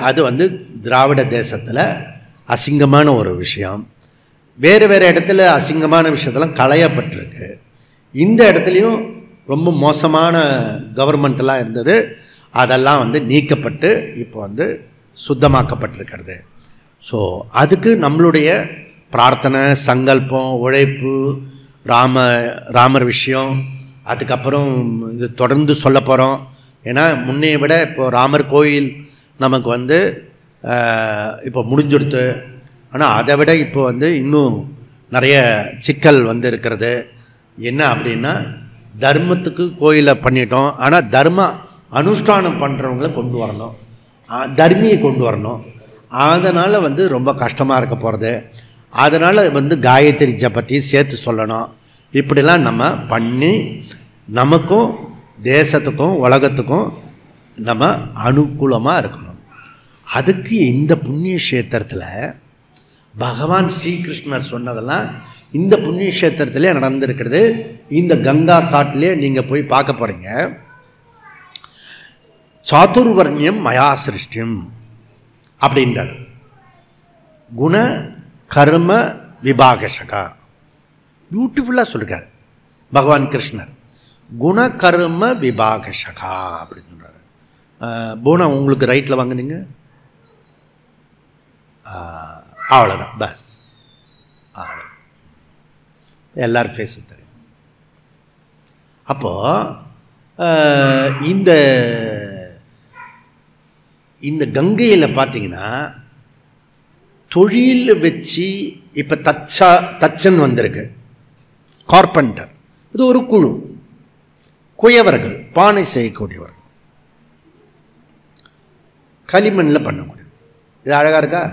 அது திராவிட தேசத்தில் அசிங்கமான ஒரு விஷயம். வேறு வேறு இடத்துல அசிங்கமான விஷயத்தெல்லாம் களையப்பட்டிருக்கு. இந்த இடத்துலையும் ரொம்ப மோசமான கவர்மெண்ட்டெல்லாம் இருந்தது, அதெல்லாம் நீக்கப்பட்டு இப்போ சுத்தமாக்கப்பட்டிருக்கிறது. ஸோ அதுக்கு நம்மளுடைய பிரார்த்தனை, சங்கல்பம், உழைப்பு, ராமர் விஷயம், அதுக்கப்புறம் இது தொடர்ந்து சொல்ல போகிறோம். ஏன்னா முன்னைய விட இப்போது ராமர் கோயில் நமக்கு இப்போ முடிஞ்சுடுத்து. ஆனால் அதை விட இப்போ இன்னும் நிறைய சிக்கல் இருக்கிறது. என்ன அப்படின்னா, தர்மத்துக்கு கோயிலை பண்ணிட்டோம், ஆனால் தர்ம அனுஷ்டானம் பண்ணுறவங்கள கொண்டு வரணும், தர்மியை கொண்டு வரணும். அதனால் ரொம்ப கஷ்டமாக இருக்க போகிறது. அதனால் காயத்ரி ஜபத்தையும் சேர்த்து சொல்லணும். இப்படிலாம் நம்ம பண்ணி நமக்கும் தேசத்துக்கும் உலகத்துக்கும் நம்ம அனுகூலமாக இருக்கணும். அதுக்கு இந்த புண்ணிய கஷேத்திரத்தில் பகவான் ஸ்ரீகிருஷ்ணர் சொன்னதெல்லாம் இந்த புண்ணிய கஷேத்திரத்திலே நடந்திருக்கிறது. இந்த கங்கா காட்டிலே நீங்கள் போய் பார்க்க போகிறீங்க. சாதுர்வர்ணியம் மயா சிருஷ்டியம் அப்படின்றார். குண கர்ம விபாகசகா. பியூட்டிஃபுல்லாக சொல்லிருக்கார் பகவான் கிருஷ்ணர். குண கர்ம விபாகசகா அப்படின்னு சொல்கிறார். போனா உங்களுக்கு ரைட்டில் வாங்கினீங்க, அவ்வளோதான், பஸ். எல்லாரும் ஃபேஸ் தெரியும். அப்போது இந்த இந்த கங்கையில் பார்த்தீங்கன்னா தொழில் வச்சு இப்போ தச்சன் வந்திருக்கு, கார்பெண்டர், இது ஒரு குழு, குயவர்கள், பானை செய்யக்கூடியவர்கள், களிமண்ணில் பண்ணக்கூடியது. இது அழகாக இருக்கா?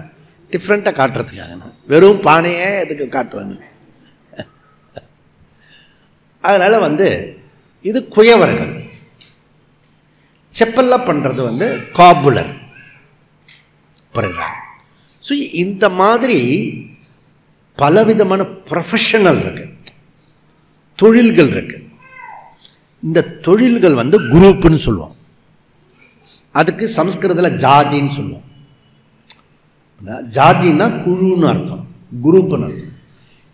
டிஃப்ரெண்ட்டாக காட்டுறதுக்காக. வெறும் பானையே எதுக்கு காட்டுவாங்க? அதனால் இது குயவர்கள். செப்பல்லாம் பண்ணுறது காபுலர். புரியுதா? ஸோ இந்த மாதிரி பலவிதமான ப்ரொஃபஷனல் இருக்கு, தொழில்கள் இருக்கு. இந்த தொழில்கள் குரூப்புன்னு சொல்லுவோம். அதுக்கு சமஸ்கிருதத்தில் ஜாதின்னு சொல்லுவோம். ஜாதின்னா குழுன்னு அர்த்தம், குரூப்புன்னு அர்த்தம்.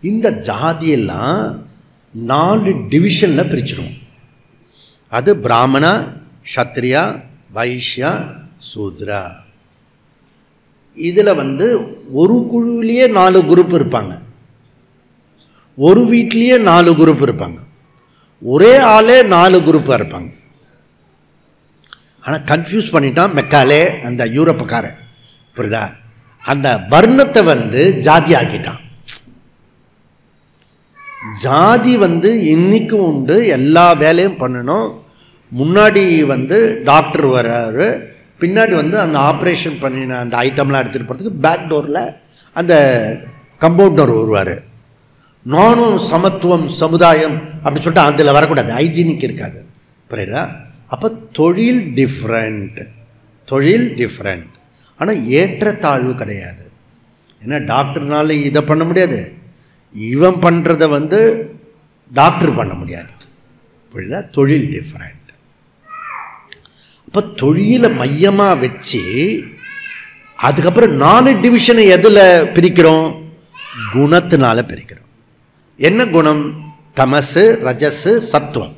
இந்த ஜாதியெல்லாம் 4 டிவிஷனில் பிரிச்சிடுவோம். அது பிராமணா, சத்திரியா, வைஷ்யா, சூத்ரா. இதில் ஒரு குழுவிலேயே 4 குரூப் இருப்பாங்க, ஒரு வீட்லேயே 4 குரூப் இருப்பாங்க, ஒரே ஆளே 4 குரூப்பாக இருப்பாங்க. ஆனால் கன்ஃபியூஸ் பண்ணிட்டான் மெக்காலே, அந்த யூரோப்பக்காரன். புரியுதா? அந்த வர்ணத்தை ஜாதி ஆக்கிட்டான். ஜாதி இன்னைக்கு உண்டு, எல்லா வேலையும் பண்ணணும். முன்னாடி டாக்டர் வர்றாரு, பின்னாடி அந்த ஆப்ரேஷன் பண்ணின அந்த ஐட்டம்லாம் எடுத்துகிட்டு போகிறதுக்கு பேக் டோரில் அந்த கம்பவுண்டர் வருவார். நானும் சமத்துவம், சமுதாயம் அப்படி சொல்லிட்டு அதில் வரக்கூடாது, ஹைஜீனிக் இருக்காது. புரியுதா? அப்போ தொழில் டிஃப்ரெண்ட், தொழில் டிஃப்ரெண்ட். ஆனால் ஏற்றத்தாழ்வு கிடையாது. ஏன்னா டாக்டர்னால இதை பண்ண முடியாது, இவன் பண்ணுறதை டாக்டர் பண்ண முடியாது. புரியுதா? தொழில் டிஃப்ரெண்ட். இப்போ தொழிலை மையமாக வச்சு அதுக்கப்புறம் 4 டிவிஷனை எதில் பிரிக்கிறோம்? குணத்தினால பிரிக்கிறோம். என்ன குணம்? தமசு, ரஜசு, சத்துவம்.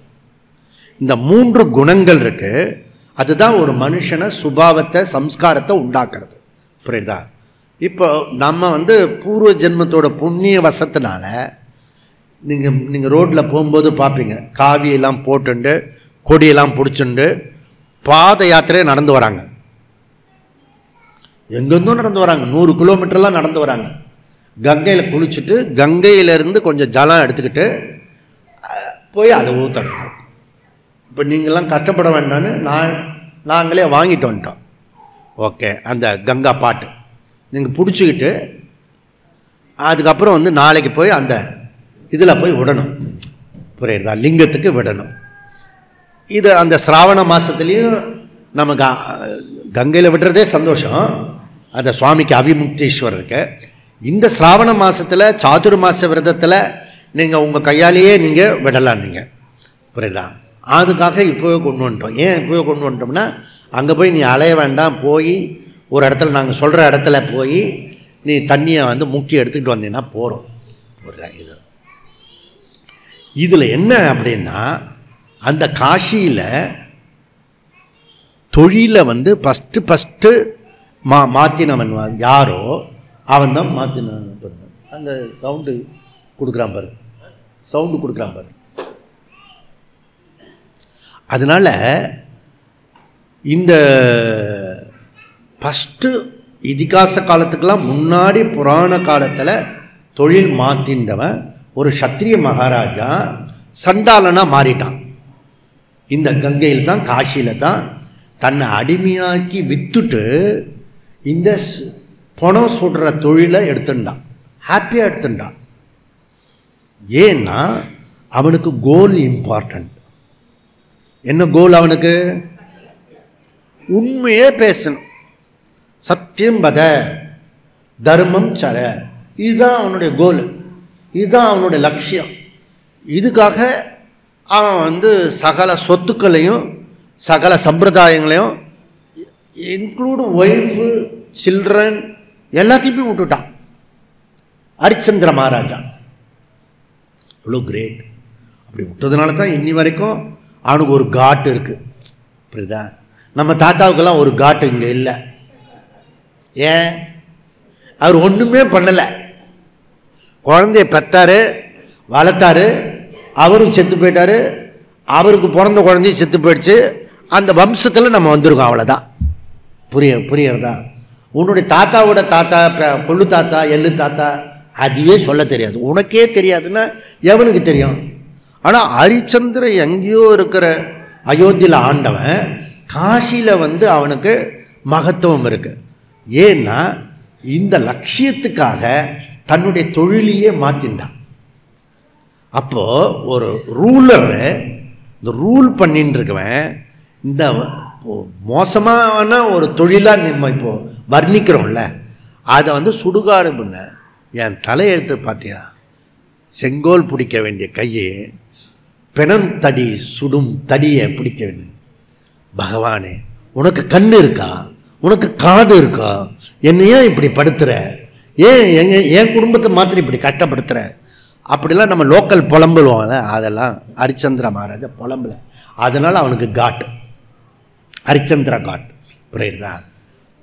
இந்த 3 குணங்கள் இருக்கு. அதுதான் ஒரு மனுஷனை, சுபாவத்தை, சம்ஸ்காரத்தை உண்டாக்குறது. புரியுதா? இப்போ நம்ம பூர்வ ஜென்மத்தோட புண்ணிய வசத்தினால நீங்கள் ரோட்டில் போகும்போது பார்ப்பீங்க, காவியெல்லாம் போட்டுண்டு கொடியெல்லாம் பிடிச்சுண்டு பாத யாத்திரையே நடந்து வராங்க. எங்கெங்கும் நடந்து வராங்க, 100 கிலோமீட்டர்லாம் நடந்து வராங்க. கங்கையில் குளிச்சுட்டு கங்கையிலேருந்து கொஞ்சம் ஜலம் எடுத்துக்கிட்டு போய் அதை ஊற்றணும். இப்போ நீங்கள்லாம் கஷ்டப்பட வேண்டான்னு நாங்களே வாங்கிட்டு வந்துட்டோம். ஓகே, அந்த கங்கா பாட்டு நீங்கள் பிடிச்சிக்கிட்டு அதுக்கப்புறம் நாளைக்கு போய் அந்த இதில் போய் விடணும். புரியுதா? லிங்கத்துக்கு விடணும். இது அந்த சிராவண மாதத்துலேயும் நம்ம கங்கையில் விடுறதே சந்தோஷம். அந்த சுவாமிக்கு அவிமுக்தீஸ்வரருக்கு இந்த சிராவண மாதத்தில் சாதுர்மாச விரதத்தில் நீங்கள் உங்கள் கையாலேயே நீங்கள் விடலாம். நீங்கள் புரியுதா? அதுக்காக இப்போவே கொண்டு வந்துட்டோம். ஏன் இப்போவே கொண்டு வந்துட்டோம்னா, அங்கே போய் நீ அலைய வேண்டாம், போய் ஒரு இடத்துல நாங்கள் சொல்கிற இடத்துல போய் நீ தண்ணியை முக்கி எடுத்துக்கிட்டு வந்தீங்கன்னா போகிறோம். புரியுதா? இதில் என்ன அப்படின்னா, அந்த காசியில் தொழிலை ஃபஸ்ட்டு மாற்றினவன் யாரோ அவன் தான் மாற்றினவன். அந்த சவுண்டு கொடுக்குறான் பாரு, சவுண்டு கொடுக்குறான் பாரு. அதனால் இந்த ஃபஸ்ட்டு இதிகாச காலத்துக்கெல்லாம் முன்னாடி புராண காலத்தில் தொழில் மாற்றின்றவன் ஒரு சத்திரிய மகாராஜா சண்டாளனாக மாறிட்டான். இந்த கங்கையில் தான், காசியில் தான் தன்னை அடிமையாக்கி விற்றுட்டு இந்த பணம் சுடுற தொழிலை எடுத்துட்டான். ஹாப்பியாக எடுத்துட்டான். ஏன்னா அவனுக்கு கோல் இம்பார்ட்டன்ட். என்ன கோல் அவனுக்கு? உண்மையே பேசணும், சத்தியம் பத, தர்மம் சர. இதுதான் அவனுடைய கோல், இதுதான் அவனுடைய லட்சியம். இதுக்காக அவன் சகல சொத்துக்களையும் சகல சம்பிரதாயங்களையும் இன்க்ளூடு ஒய்ஃபு, சில்ட்ரன் எல்லாத்தையுமே விட்டுட்டான். ஹரிச்சந்திர மகாராஜா இவ்வளோ கிரேட். அப்படி விட்டதுனால தான் இன்னி வரைக்கும் அவனுக்கு ஒரு காட்டு இருக்குது. புரியுதா? நம்ம தாத்தாவுக்கெல்லாம் ஒரு காட்டு இங்கே இல்லை. ஏன்? அவர் ஒன்றுமே பண்ணலை. குழந்தைய பெற்றாரு, வளர்த்தாரு, அவரும் செத்து போயிட்டார், அவருக்கு பிறந்த குழந்தையும் செத்து போயிடுச்சு. அந்த வம்சத்தில் நம்ம வந்திருக்கோம், அவ்வளோதான். புரியறதா? உன்னுடைய தாத்தாவோட தாத்தா, கொள்ளு தாத்தா, எள்ளு தாத்தா அதுவே சொல்ல தெரியாது. உனக்கே தெரியாதுன்னா எவனுக்கு தெரியும்? ஆனால் ஹரிச்சந்திரன் எங்கேயோ இருக்கிற அயோத்தியில் ஆண்டவன் காசியில் அவனுக்கு மகத்துவம் இருக்குது. ஏன்னா இந்த லட்சியத்துக்காக தன்னுடைய தொழிலையே மாற்றின்றான். அப்போது ஒரு ரூலரு இந்த ரூல் பண்ணின்னு இருக்கவன் இந்த மோசமான ஒரு தொழிலாக நம்ம இப்போது வர்ணிக்கிறோம்ல, அதை சுடுகாடு பண்ண என் தலையெழுத்து பார்த்தியா? செங்கோல் பிடிக்க வேண்டிய கையை பெணந்தடி சுடும் தடியை பிடிக்க வேண்டிய. பகவானே, உனக்கு கண்ணு இருக்கா? உனக்கு காது இருக்கா? என்னையே இப்படி படுத்துற? ஏன் என் குடும்பத்தை மாத்திரம் இப்படி கஷ்டப்படுத்துற? அப்படிலாம் நம்ம லோக்கல் புலம்புவோம்ல, அதெல்லாம் ஹரிச்சந்திர மகாராஜா புலம்புல. அதனால் அவனுக்கு காட், ஹரிச்சந்திர காட். புரியுதா?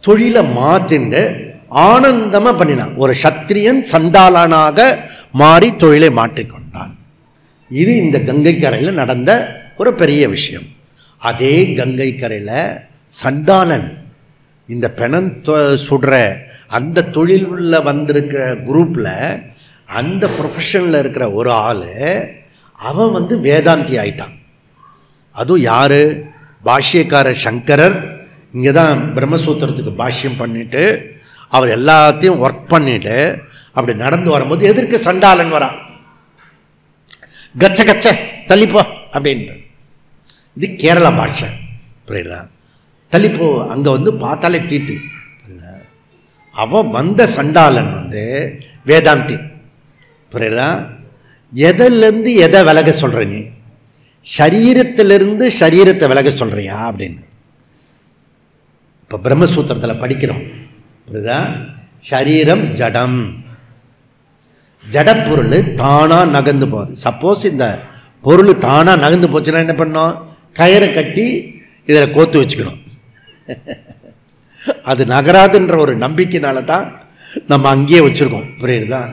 தொழிலை மாற்றிண்டு ஆனந்தமாக பண்ணினான். ஒரு சத்திரியன் சண்டாளனாக மாறி தொழிலை மாற்றிக்கொண்டான். இது இந்த கங்கை கரையில் நடந்த ஒரு பெரிய விஷயம். அதே கங்கை கரையில் சண்டாளன் இந்த பெணம் சுடுற அந்த தொழிலில் வந்திருக்கிற குரூப்பில் அந்த ப்ரொஃபஷனில் இருக்கிற ஒரு ஆள் அவன் வேதாந்தி ஆயிட்டான். அதுவும் யார்? பாஷ்யக்காரர் சங்கரர் இங்கே தான் பிரம்மசூத்திரத்துக்கு பாஷ்யம் பண்ணிவிட்டு அவர் எல்லாத்தையும் ஒர்க் பண்ணிவிட்டு அப்படி நடந்து வரும்போது எதற்கு சண்டாளன் வரான். கச்ச கச்ச தள்ளிப்போ அப்படின்ட்டு. இது கேரளா பாஷை. புரியுதா? தள்ளிப்போ அங்கே பார்த்தாலே தீட்டு. புரியுதா? அவன் வந்த சண்டாளன் வேதாந்தி. புரியுதா? எதிலேருந்து எதை விலக சொல்கிற நீ? சரீரத்திலிருந்து சரீரத்தை விலக சொல்கிறியா அப்படின்னு. இப்போ பிரம்மசூத்திரத்தில் படிக்கிறோம். புரியுதா? சரீரம் ஜடம், ஜடப்பொருள் தானாக நகர்ந்து போகுது. சப்போஸ் இந்த பொருள் தானாக நகர்ந்து போச்சுன்னா என்ன பண்ணோம்? கயிறை கட்டி இதில் கோத்து வச்சுக்கணும். அது நகராதுன்ற ஒரு நம்பிக்கையினால தான் நம்ம அங்கேயே வச்சுருக்கோம். புரியுதுதான்?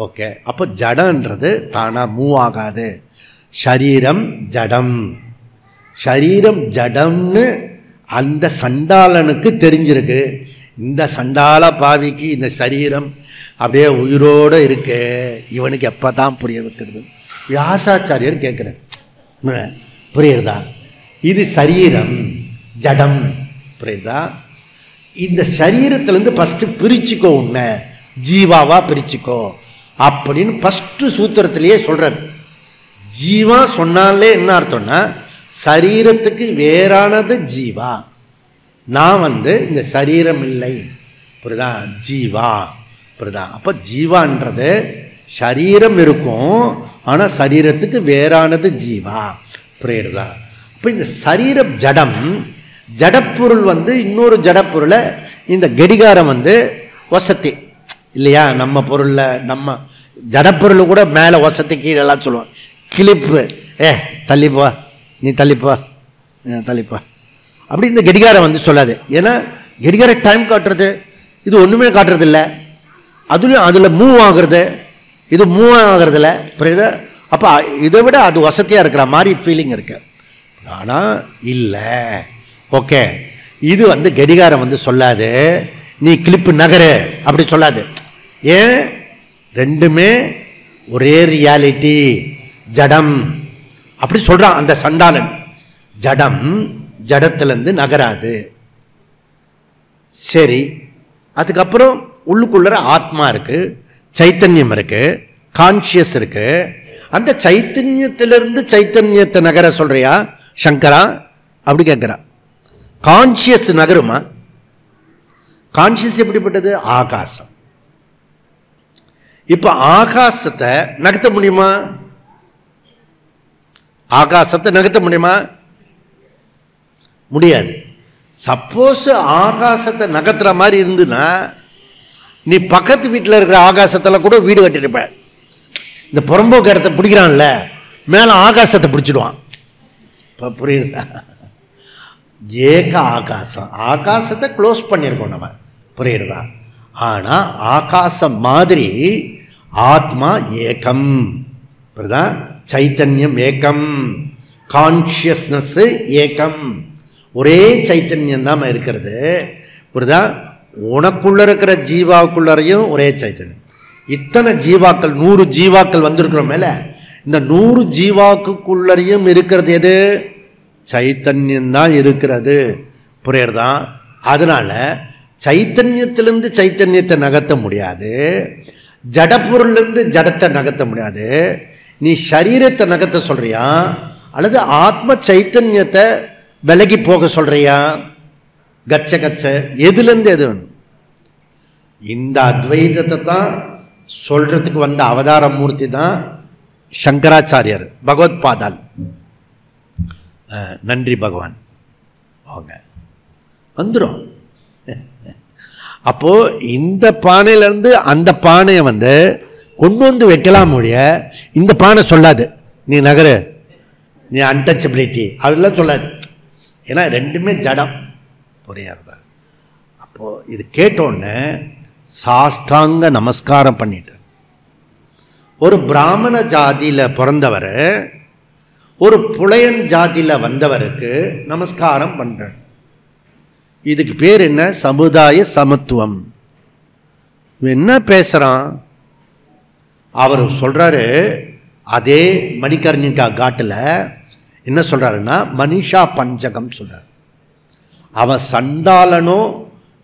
ஓகே. அப்போ ஜடன்றது தானாக மூவ் ஆகாது. சரீரம் ஜடம். சரீரம் ஜடம்னு அந்த சண்டாளனுக்கு தெரிஞ்சிருக்கு. இந்த சண்டாள பாவிக்கு இந்த சரீரம் அப்படியே உயிரோடு இருக்கு. இவனுக்கு எப்போ தான் புரிய வைக்கிறது? வியாசாச்சாரியர் கேட்குறேன். புரியுறதா? இது சரீரம் ஜடம். புரியுதா? இந்த சரீரத்திலேருந்து ஃபஸ்ட்டு பிரிச்சுக்கோ, உன்னை ஜீவாவாக பிரிச்சுக்கோ அப்படின்னு ஃபஸ்ட்டு சூத்திரத்திலேயே சொல்கிறார். ஜீவா சொன்னாலே என்ன அர்த்தம்னா சரீரத்துக்கு வேறானது ஜீவா. நான் இந்த சரீரம் இல்லை. புரியுதா? ஜீவா. புரியுதா? அப்போ ஜீவான்றது சரீரம் இருக்கும், ஆனால் சரீரத்துக்கு வேறானது ஜீவா. புரியுறதா? இப்போ இந்த சரீரம் ஜடம். ஜடப்பொருள் இன்னொரு ஜடப்பொருளை இந்த கடிகாரம் வசதி இல்லையா? நம்ம பொருளில் நம்ம ஜடப்பொருள் கூட மேலே வசதி கீழெல்லாம் சொல்லுவோம். கிளிப்பு, தள்ளிப்போ, நீ தள்ளிப்போ, தள்ளிப்போ அப்படி இந்த கடிகாரம் சொல்லாது. ஏன்னா கடிகாரம் டைம் காட்டுறது, இது ஒன்றுமே காட்டுறதில்ல. அதுலேயும் அதில் மூவ் ஆகுறது, இது மூவ் ஆகுறதில்ல. புரியுதா? அப்போ இதை விட அது வசதியாக இருக்கிற மாதிரி ஃபீலிங் இருக்கு. ஆனால் இல்லை. ஓகே, இது கடிகாரம் சொல்லாது நீ கிளிப்பு நகரு அப்படி சொல்லாது. ஏன்? ரெண்டுமே ஒரே ரியாலிட்டி, ஜடம் அப்படி சொல்கிறான் அந்த சண்டாளன். ஜடம் ஜடத்திலேருந்து நகராது. சரி, அதுக்கப்புறம் உள்ளுக்குள்ளற ஆத்மா இருக்குது, சைத்தன்யம் இருக்குது, கான்ஷியஸ் இருக்குது. அந்த சைத்தன்யத்திலிருந்து சைத்தன்யத்தை நகர சொல்கிறியா சங்கரா அப்படி கேட்குறா. கான்ஷியஸ் நகருமா? கான்ஷியஸ் எப்படிப்பட்டது? ஆகாசம். இப்போ ஆகாசத்தை நகர்த்த முடியுமா? ஆகாசத்தை நகர்த்த முடியுமா? முடியாது. சப்போஸ் ஆகாசத்தை நகர்த்துற மாதிரி இருந்துன்னா நீ பக்கத்து வீட்டில் இருக்கிற ஆகாசத்தில் கூட வீடு கட்டிருப்ப. இந்த புறம்போக்கு இடத்த பிடிக்கிறான்ல, மேலே ஆகாசத்தை பிடிச்சிடுவான். இப்போ புரியுதா? ஏக ஆகாசம். ஆகாசத்தை க்ளோஸ் பண்ணியிருக்கோம் நம்ம. புரியுறதா? ஆனால் ஆகாசம் மாதிரி ஆத்மா ஏகம். புரியுதா? சைத்தன்யம் ஏகம், கான்ஷியஸ்னஸ் ஏகம். ஒரே சைத்தன்யம் தான் இருக்கிறது. புரியுதா? உனக்குள்ள இருக்கிற ஜீவாக்குள்ளரையும் ஒரே சைத்தன்யம். இத்தனை ஜீவாக்கள் 100 ஜீவாக்கள் வந்திருக்கிற மேல இந்த 100 ஜீவாக்குள்ளரையும் இருக்கிறது எது? சைத்தன்யம்தான் இருக்கிறது. புரியுறதா? அதனால சைத்தன்யத்திலிருந்து சைத்தன்யத்தை நகர்த்த முடியாது, ஜடப்பொருளிலிருந்து ஜடத்தை நகர்த்த முடியாது. நீ சரீரத்தை நகர்த்த சொல்றியா அல்லது ஆத்ம சைத்தன்யத்தை விலகி போக சொல்றியா? கச்ச கச்ச எதுலேருந்து எது? இந்த அத்வைதத்தை தான் சொல்றதுக்கு வந்த அவதார மூர்த்தி தான் சங்கராச்சாரியர், பகவத்பாதால். நன்றி பகவான். அவங்க வந்துடும். அப்போ இந்த பானையிலேருந்து அந்த பானையை கொண்டு வந்து வைக்கலாம் முடிய இந்த பானை சொல்லாது நீ நகரு, நீ அன்டச்சபிலிட்டி அதெல்லாம் சொல்லாது. ஏன்னா ரெண்டுமே ஜடம். புரியாதா? அப்போது இது கேட்டோடனே சாஷ்டாங்க நமஸ்காரம் பண்ணிட்டு, ஒரு பிராமண ஜாதியில் பிறந்தவர் ஒரு புலையன் ஜாதியில் வந்தவருக்கு நமஸ்காரம் பண்ணுறார். இதுக்கு பேர் என்ன? சமுதாய சமத்துவம். என்ன பேசுகிறான் அவர்? சொல்கிறாரு அதே மணிகர்ணிகா காட்டில் என்ன சொல்கிறாருன்னா மனிஷா பஞ்சகம் சொல்கிறார். அவன் சண்டாளனோ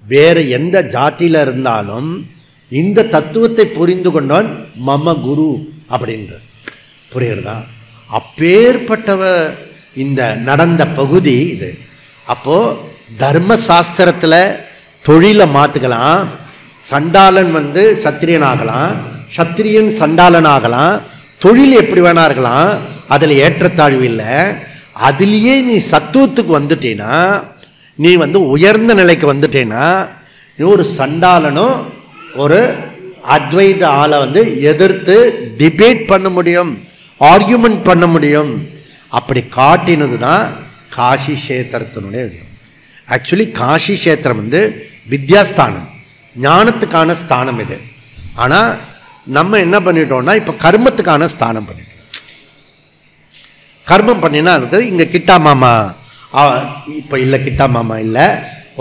வேறு எந்த ஜாதியில் இருந்தாலும் இந்த தத்துவத்தை புரிந்து கொண்டவன் மம குரு அப்படின்ற. புரியுறதா? அப்பேற்பட்டவ இந்த நடந்த பகுதி இது. அப்போது தர்மசாஸ்திரத்தில் தொழிலை மாற்றுக்கலாம். சண்டாளன் சத்திரியன் ஆகலாம், சத்திரியன் சண்டாளன் ஆகலாம், தொழில் எப்படி வேணா இருக்கலாம், அதில் ஏற்றத்தாழ்வு இல்லை. அதுலேயே நீ சத்துவத்துக்கு வந்துட்டேன்னா, நீ உயர்ந்த நிலைக்கு வந்துட்டேன்னா, நீ ஒரு சண்டாளனும் ஒரு அத்வைத ஆளை எதிர்த்து டிபேட் பண்ண முடியும், ஆர்கியூமெண்ட் பண்ண முடியும். அப்படி காட்டினது தான் காசி கஷேத்திரத்தினுடைய விதம். ஆக்சுவலி காசி கஷேத்திரம் வித்யாஸ்தானம், ஞானத்துக்கான ஸ்தானம் இது. ஆனால் நம்ம என்ன பண்ணிட்டோம்னா இப்போ கர்மத்துக்கான ஸ்தானம் பண்ணிட்டோம். கர்மம் பண்ணினா இருக்குது. இங்கே கிட்டா மாமா இப்போ இல்லை, கிட்டா மாமா இல்லை.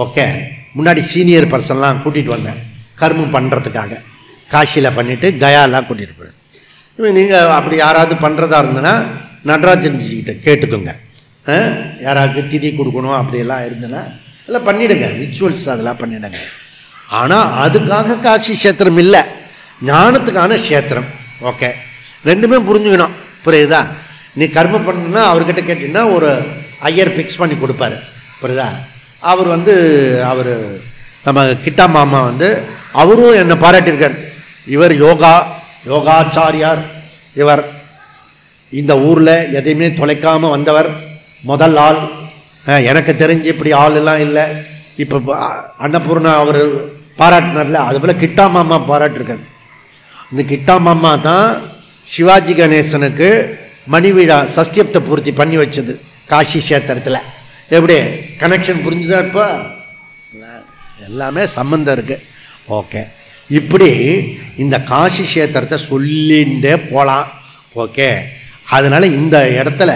ஓகே, முன்னாடி சீனியர் பர்சன்லாம் கூட்டிகிட்டு வந்தேன் கர்மம் பண்ணுறதுக்காக. காசியில் பண்ணிவிட்டு கயாலாம் கூட்டிகிட்டு போய், நீங்கள் அப்படி யாராவது பண்ணுறதா இருந்ததுன்னா நடராஜன்ஜிக்கிட்ட கேட்டுக்கோங்க. யாராவது திதி கொடுக்கணும் அப்படியெல்லாம் இருந்ததுன்னா எல்லாம் பண்ணிவிடுங்க, ரிச்சுவல்ஸ் அதெல்லாம் பண்ணிவிடுங்க. ஆனால் அதுக்காக காசி கஷேத்திரம் இல்லை, ஞானத்துக்கான கஷேத்திரம். ஓகே, ரெண்டுமே புரிஞ்சுக்கணும். புரியுதா? நீ கர்மம் பண்ணணுன்னா அவர்கிட்ட கேட்டிங்கன்னா ஒரு ஐயர் ஃபிக்ஸ் பண்ணி கொடுப்பாரு. புரியுதா? அவர் அவர் நம்ம கிட்டா மாமா அவரும் என்னை பாராட்டியிருக்கார். இவர் யோகாச்சாரியார். இவர் இந்த ஊரில் எதையுமே தொலைக்காமல் வந்தவர், முதல் ஆள். எனக்கு தெரிஞ்சு இப்படி ஆள் எல்லாம் இல்லை. இப்போ அன்னபூர்ணா அவர் பாராட்டினார்ல, அதுபோல் கிட்டா மாமா பாராட்டிருக்கார். இந்த கிட்டா மாமா தான் சிவாஜி கணேசனுக்கு மணி விழா சஷ்டியப்த பூர்த்தி பண்ணி வச்சது காசி கஷேத்திரத்தில். எப்படி கனெக்ஷன் புரிஞ்சுதா? இப்போ எல்லாமே சம்மந்தம் இருக்குது. ஓகே, இப்படி இந்த காசி கஷேத்திரத்தை சொல்லிகிட்டே போகலாம். ஓகே, அதனால் இந்த இடத்துல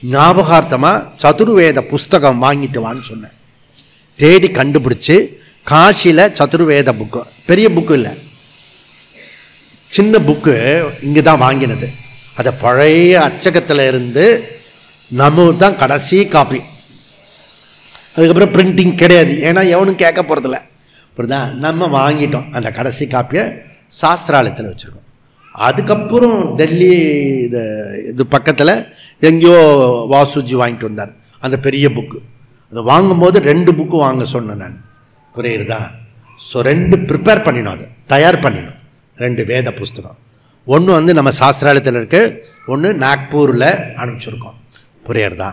ஞாபகார்த்தமாக சதுர்வேத புஸ்தகம் வாங்கிட்டு வான்னு சொன்னேன். தேடி கண்டுபிடிச்சி காசியில் சதுர்வேத புக்கு, பெரிய புக்கு இல்லை, சின்ன புக்கு இங்கே தான் வாங்கினது. அதை பழைய அச்சகத்தில் இருந்து நம்ம தான் கடைசி காப்பி. அதுக்கப்புறம் பிரிண்டிங் கிடையாது, ஏன்னா எவனும் கேட்க போகிறதில்ல. புரியுதா? நம்ம வாங்கிட்டோம் அந்த கடைசி காப்பியை, சாஸ்திராலயத்தில் வச்சுருக்கோம். அதுக்கப்புறம் டெல்லி இது பக்கத்தில் எங்கேயோ வாசுஜி வாங்கிட்டு வந்தார் அந்த பெரிய புக்கு. அதை வாங்கும்போது 2 புக்கு வாங்க சொன்னேன் நான். புரியுறதா? ஸோ 2 ப்ரிப்பேர் பண்ணினோம், அதை தயார் பண்ணினோம். 2 வேத புஸ்தகம். ஒன்று நம்ம சாஸ்திராலயத்தில் இருக்குது, ஒன்று நாக்பூரில் அனுப்பிச்சிருக்கோம். புரியுறதா?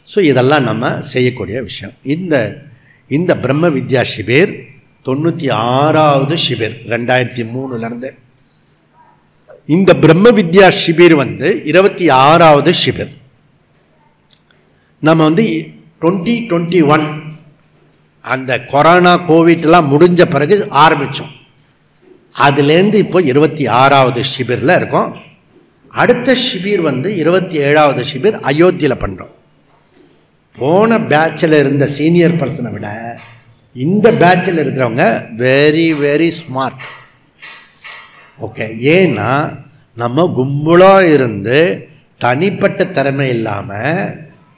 ஸோ இதெல்லாம் நம்ம செய்யக்கூடிய விஷயம். இந்த பிரம்ம வித்யா சிபிர் 96வது சிபிர் 2003லேருந்து. இந்த பிரம்ம வித்யா சிபிர் 26வது சிபிர். நம்ம 2021 அந்த கொரோனா கோவிட்லாம் முடிஞ்ச பிறகு ஆரம்பித்தோம். அதுலேருந்து இப்போ 26வது சிபிரில் இருக்கோம். அடுத்த சிபிர் 27வது சிபிர் அயோத்தியில் பண்ணுறோம். போன பேட்சில் இருந்த சீனியர் பர்சனை விட இந்த பேட்சில் இருக்கிறவங்க வெரி வெரி ஸ்மார்ட். ஓகே, ஏன்னா நம்ம கும்பலாக இருந்து தனிப்பட்ட திறமை இல்லாமல்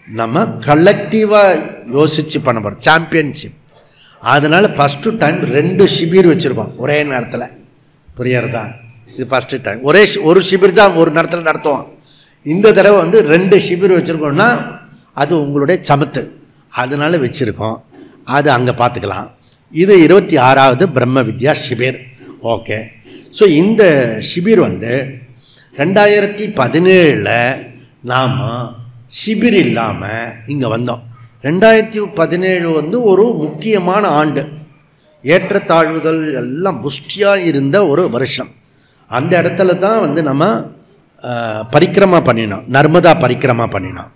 நம்ம கலெக்டிவாக யோசித்து பண்ண போகிறோம், சாம்பியன்ஷிப். அதனால் ஃபஸ்ட்டு டைம் 2 ஷிபிர் வச்சுருக்கோம் ஒரே நேரத்தில். புரியறதா? இது ஃபஸ்ட்டு டைம். ஒரு ஷிபிர் தான் ஒரு நேரத்தில் நடத்துவோம். இந்த தடவை 2 ஷிபிர் வச்சுருக்கோம்னா அது உங்களுடைய சமத்து, அதனால் வச்சுருக்கோம். அது அங்கே பார்த்துக்கலாம். இது 26வது பிரம்ம வித்யா ஷிபிர். ஓகே, ஸோ இந்த ஷிபிர் 2017 நாம் ஷிபிர் இல்லாமல் இங்கே வந்தோம். 2017 ஒரு முக்கியமான ஆண்டு. ஏற்றத்தாழ்வுகள் எல்லாம் புஷ்டியாக இருந்த ஒரு வருஷம். அந்த இடத்துல தான் நம்ம பரிக்கிரமா பண்ணினோம், நர்மதா பரிக்கிரமா பண்ணினோம்.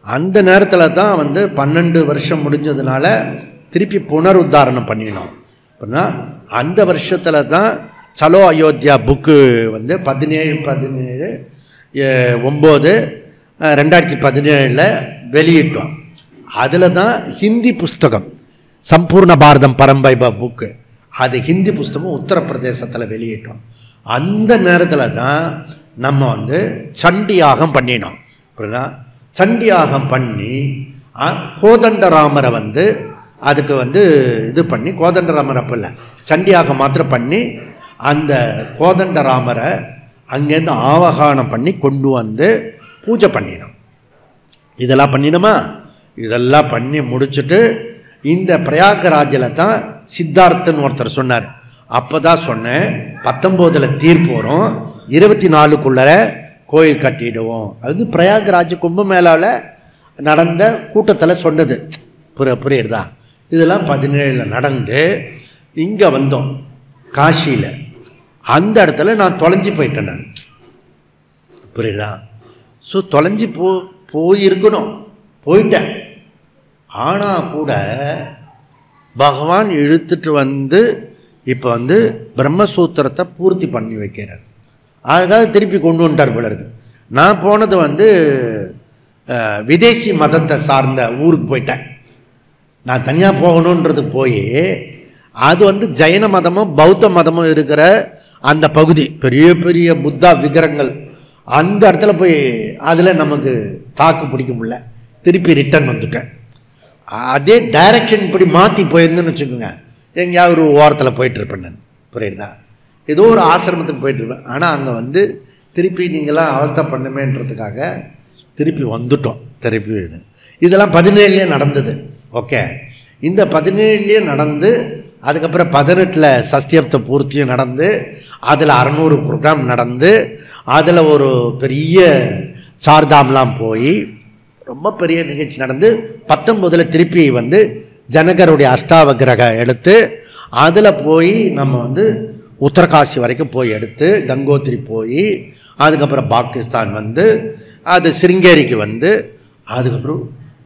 அந்த நேரத்தில் தான் 12 வருஷம் முடிஞ்சதுனால திருப்பி புனருத்தாரணம் பண்ணினோம். அப்படின்னா அந்த வருஷத்தில் தான் சலோ அயோத்தியா புக்கு 17/9/2017 வெளியிட்டோம். அதில் தான் ஹிந்தி புஸ்தகம் சம்பூர்ண பாரதம் பரம்பைபா புக்கு, அது ஹிந்தி புஸ்தகம் உத்தரப்பிரதேசத்தில் வெளியிட்டோம். அந்த நேரத்தில் தான் நம்ம சண்டியாகம் பண்ணினோம். அப்படின்னா சண்டியாகம் பண்ணி கோதண்டராமரை அதுக்கு இது பண்ணி, கோதண்டராமர் அப்போ இல்லை, சண்டியாகம் மாத்திரம் பண்ணி அந்த கோதண்டராமரை அங்கேருந்து ஆவகானம் பண்ணி கொண்டு பூஜை பண்ணினோம். இதெல்லாம் பண்ணினோமா? இதெல்லாம் பண்ணி முடிச்சுட்டு இந்த பிரயாகராஜில் தான் சித்தார்த்தன் ஒருத்தர் சொன்னார். அப்போ தான் சொன்னேன், 19 தீர்ப்பு வரும், 24க்குள்ளே கோயில் கட்டிடுவோம். அது பிரயாகராஜ் கும்பமேளாவில் நடந்த கூட்டத்தில் சொன்னது. புரியுறதா? இதெல்லாம் 17 நடந்து இங்கே வந்தோம் காஷியில். அந்த இடத்துல நான் தொலைஞ்சி போயிட்டேன். நான் புரியுதா? ஸோ தொலைஞ்சி போயிருக்கணும், போயிட்டேன். ஆனால் கூட பகவான் இழுத்துட்டு இப்போ பிரம்மசூத்திரத்தை பூர்த்தி பண்ணி வைக்கிறார். அதுக்காக திருப்பி கொண்டு வந்துட்டார் போல இருக்கு. நான் போனது விதேசி மதத்தை சார்ந்த ஊருக்கு போயிட்டேன். நான் தனியாக போகணுன்றதுக்கு போய் அது ஜைன மதமும் பௌத்த மதமும் இருக்கிற அந்த பகுதி, பெரிய பெரிய புத்தா விக்கிரகங்கள், அந்த இடத்துல போய் அதில் நமக்கு தாக்கு பிடிக்க முடியல. திருப்பி ரிட்டர்ன் வந்துட்டேன். அதே டைரக்ஷன் இப்படி மாற்றி போயிருந்தேன்னு வச்சுக்கோங்க, எங்கேயாவது ஒரு ஓரத்தில் போயிட்டுருப்பேன் நான். புரியுதா? ஏதோ ஒரு ஆசிரமத்துக்கு போயிட்டுருப்பேன். ஆனால் அங்கே திருப்பி நீங்களாம் அவஸ்தை பண்ணுமேன்றதுக்காக திருப்பி வந்துட்டோம். திருப்பி இதெல்லாம் 17 நடந்தது. ஓகே, இந்த 17 நடந்து அதுக்கப்புறம் 18 சஷ்டியப்த பூர்த்தியும் நடந்து, அதில் 600 ப்ரோக்ராம் நடந்து, அதில் ஒரு பெரிய சார்தாம்லாம் போய் ரொம்ப பெரிய நிகழ்ச்சி நடந்து 19 திருப்பி ஜனகருடைய அஷ்டாவகிரக எடுத்து அதில் போய் நம்ம உத்தரகாசி வரைக்கும் போய் எடுத்து கங்கோத்திரி போய் அதுக்கப்புறம் பாகிஸ்தான் அது சிருங்கேரிக்கு அதுக்கப்புறம்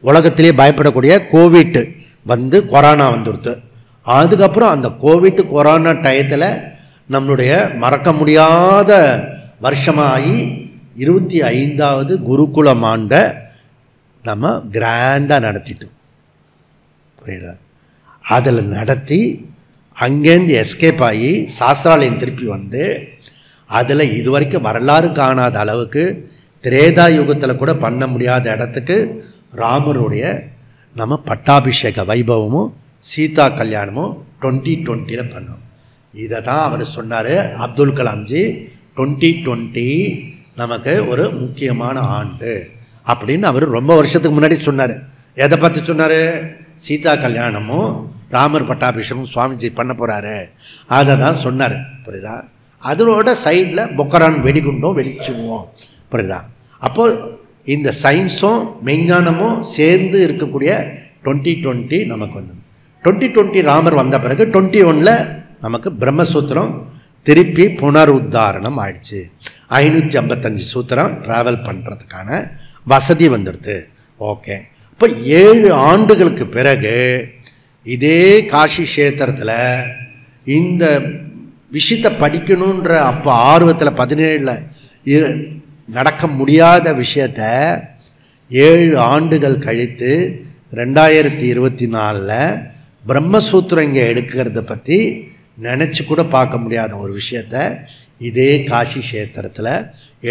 உலகத்திலே பயப்படக்கூடிய கோவிட் கொரோனா வந்துடுது. அதுக்கப்புறம் அந்த கோவிட் கொரோனா டயத்தில் நம்மளுடைய மறக்க முடியாத வருஷமாகி 25வது குருகுலம் ஆண்டை நம்ம கிராண்டாக நடத்திட்டோம். புரியுதா? அதில் நடத்தி அங்கேருந்து எஸ்கேப் ஆகி சாஸ்திராலயம் திருப்பி அதில் இதுவரைக்கும் வரலாறு காணாத அளவுக்கு திரேதா யுகத்தில் கூட பண்ண முடியாத இடத்துக்கு ராமருடைய நம்ம பட்டாபிஷேக வைபவமும் சீதா கல்யாணமும் 2020 பண்ணோம். இதை தான் அவர் சொன்னார், அப்துல் கலாம்ஜி, 2020 நமக்கு ஒரு முக்கியமான ஆண்டு அப்படின்னு அவர் ரொம்ப வருஷத்துக்கு முன்னாடி சொன்னார். எதை பற்றி சொன்னார்? சீதா கல்யாணமும் ராமர் பட்டாபிஷேகமும் சுவாமிஜி பண்ண போகிறாரு, அதை தான் சொன்னார். புரியுதா? அதனோட சைடில் பொக்கரான் வெடிகுண்டும் வெடிச்சுவோம். புரியுதா? அப்போது இந்த சயின்ஸும் மெஞ்ஞானமும் சேர்ந்து இருக்கக்கூடிய 2020 நமக்கு 2020 ராமர் வந்த பிறகு 21 நமக்கு பிரம்மசூத்திரம் திருப்பி புனருத்தாரணம் ஆயிடுச்சு. 555 சூத்திரம் ட்ராவல் பண்ணுறதுக்கான வசதி வந்துடுது. ஓகே, இப்போ 7 ஆண்டுகளுக்கு பிறகு இதே காஷி கஷேத்திரத்தில் இந்த விஷயத்தை படிக்கணுன்ற அப்போ ஆர்வத்தில் 17 நடக்க முடியாத விஷயத்த 7 ஆண்டுகள் கழித்து 2024 பிரம்மசூத்திரம் இங்கே எடுக்கிறத பற்றி நினச்சி கூட பார்க்க முடியாத ஒரு விஷயத்த இதே காசி கஷேத்திரத்தில்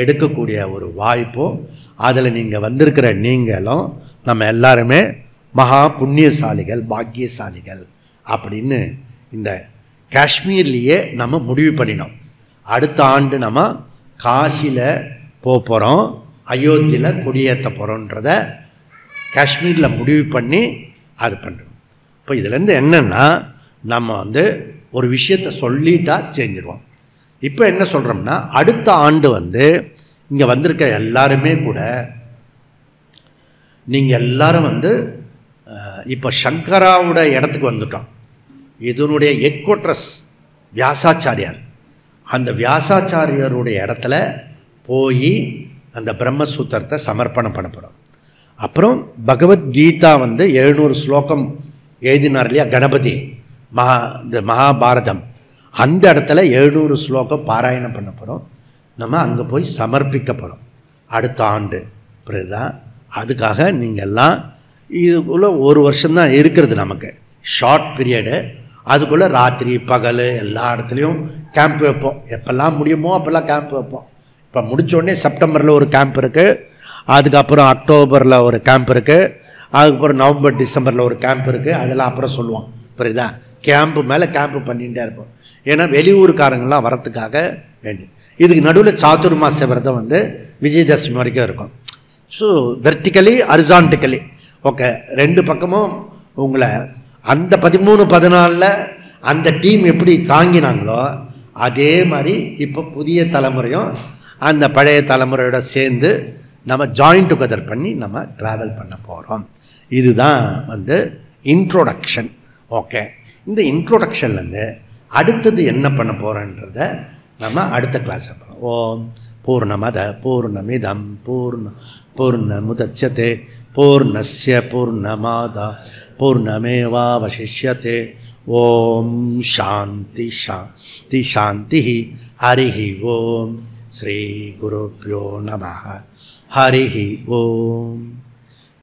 எடுக்கக்கூடிய ஒரு வாய்ப்பும், அதில் நீங்கள் வந்திருக்கிற நீங்களும் நம்ம எல்லாருமே மகா புண்ணியசாலிகள், பாக்கியசாலிகள் அப்படின்னு இந்த காஷ்மீர்லேயே நம்ம முடிவு பண்ணினோம். அடுத்த ஆண்டு நம்ம காசியில் போகிறோம், அயோத்தியில் குடியேற்ற போகிறோன்றத காஷ்மீரில் முடிவு பண்ணி அது பண்ணுறோம். இப்போ இதுலேருந்து என்னென்னா, நம்ம ஒரு விஷயத்தை சொல்லிட்டா செஞ்சிருவோம். இப்போ என்ன சொல்கிறோம்னா, அடுத்த ஆண்டு இங்கே வந்திருக்க எல்லாருமே கூட நீங்கள் எல்லாரும் இப்போ சங்கராவோட இடத்துக்கு வந்துட்டோம். இதனுடைய ஹெட் குவார்ட்டர்ஸ் வியாசாச்சாரியார். அந்த வியாசாச்சாரியருடைய இடத்துல போய் அந்த பிரம்மசூத்திரத்தை சமர்ப்பணம் பண்ண போகிறோம். அப்புறம் பகவத்கீதா 700 ஸ்லோகம் எழுதினார் இல்லையா கணபதி, இந்த மகாபாரதம், அந்த இடத்துல 700 ஸ்லோகம் பாராயணம் பண்ண போகிறோம். நம்ம அங்கே போய் சமர்ப்பிக்க போகிறோம் அடுத்த ஆண்டு. புரியுதா? அதுக்காக நீங்கள் எல்லாம் இதுக்குள்ளே ஒரு வருஷம்தான் இருக்கிறது நமக்கு, ஷார்ட் பீரியடு. அதுக்குள்ளே ராத்திரி பகல் எல்லா இடத்துலையும் கேம்ப் வைப்போம். எப்போல்லாம் முடியுமோ அப்போல்லாம் கேம்ப் வைப்போம். இப்போ முடித்தோடனே செப்டம்பரில் ஒரு கேம்ப் இருக்குது, அதுக்கப்புறம் அக்டோபரில் ஒரு கேம்ப் இருக்குது, அதுக்கப்புறம் நவம்பர் டிசம்பரில் ஒரு கேம்ப் இருக்குது. அதெல்லாம் அப்புறம் சொல்லுவோம். புரியுதா? கேம்ப்பு மேலே கேம்ப்பு பண்ணிகிட்டே இருப்போம். ஏன்னா வெளியூருக்காரங்களாம் வரத்துக்காக வேண்டி. இதுக்கு நடுவில் சாதுர்மாச விரதம் விஜயதசமி வரைக்கும் இருக்கும். ஸோ வெர்டிக்கலி ஹரிசான்டிக்கலி ஓகே, ரெண்டு பக்கமும் உங்களை அந்த 13-14 அந்த டீம் எப்படி தாங்கினாங்களோ அதே மாதிரி இப்போ புதிய தலைமுறையும் அந்த பழைய தலைமுறையோட சேர்ந்து நம்ம ஜாயின் டுகெதர் பண்ணி நம்ம ட்ராவல் பண்ண போகிறோம். இதுதான் இன்ட்ரோடக்ஷன். ஓகே, இந்த இன்ட்ரோடக்ஷன்லேருந்து அடுத்தது என்ன பண்ண போகிறோன்றத நம்ம அடுத்த கிளாஸ் பார்ப்போம். ஓம் பூர்ணமத பூர்ணமிதம் பூர்ணமுதச்யதே பூர்ணஸ்ய பூர்ணமாதா பூர்ணமேவாவசிஷ்யதே. ஓம் சாந்தி சாந்தி சாந்தி. ஹரிஹி ஓம். ஸ்ரீ குருப்யோ நமः. ஹரிஹி ஓம்.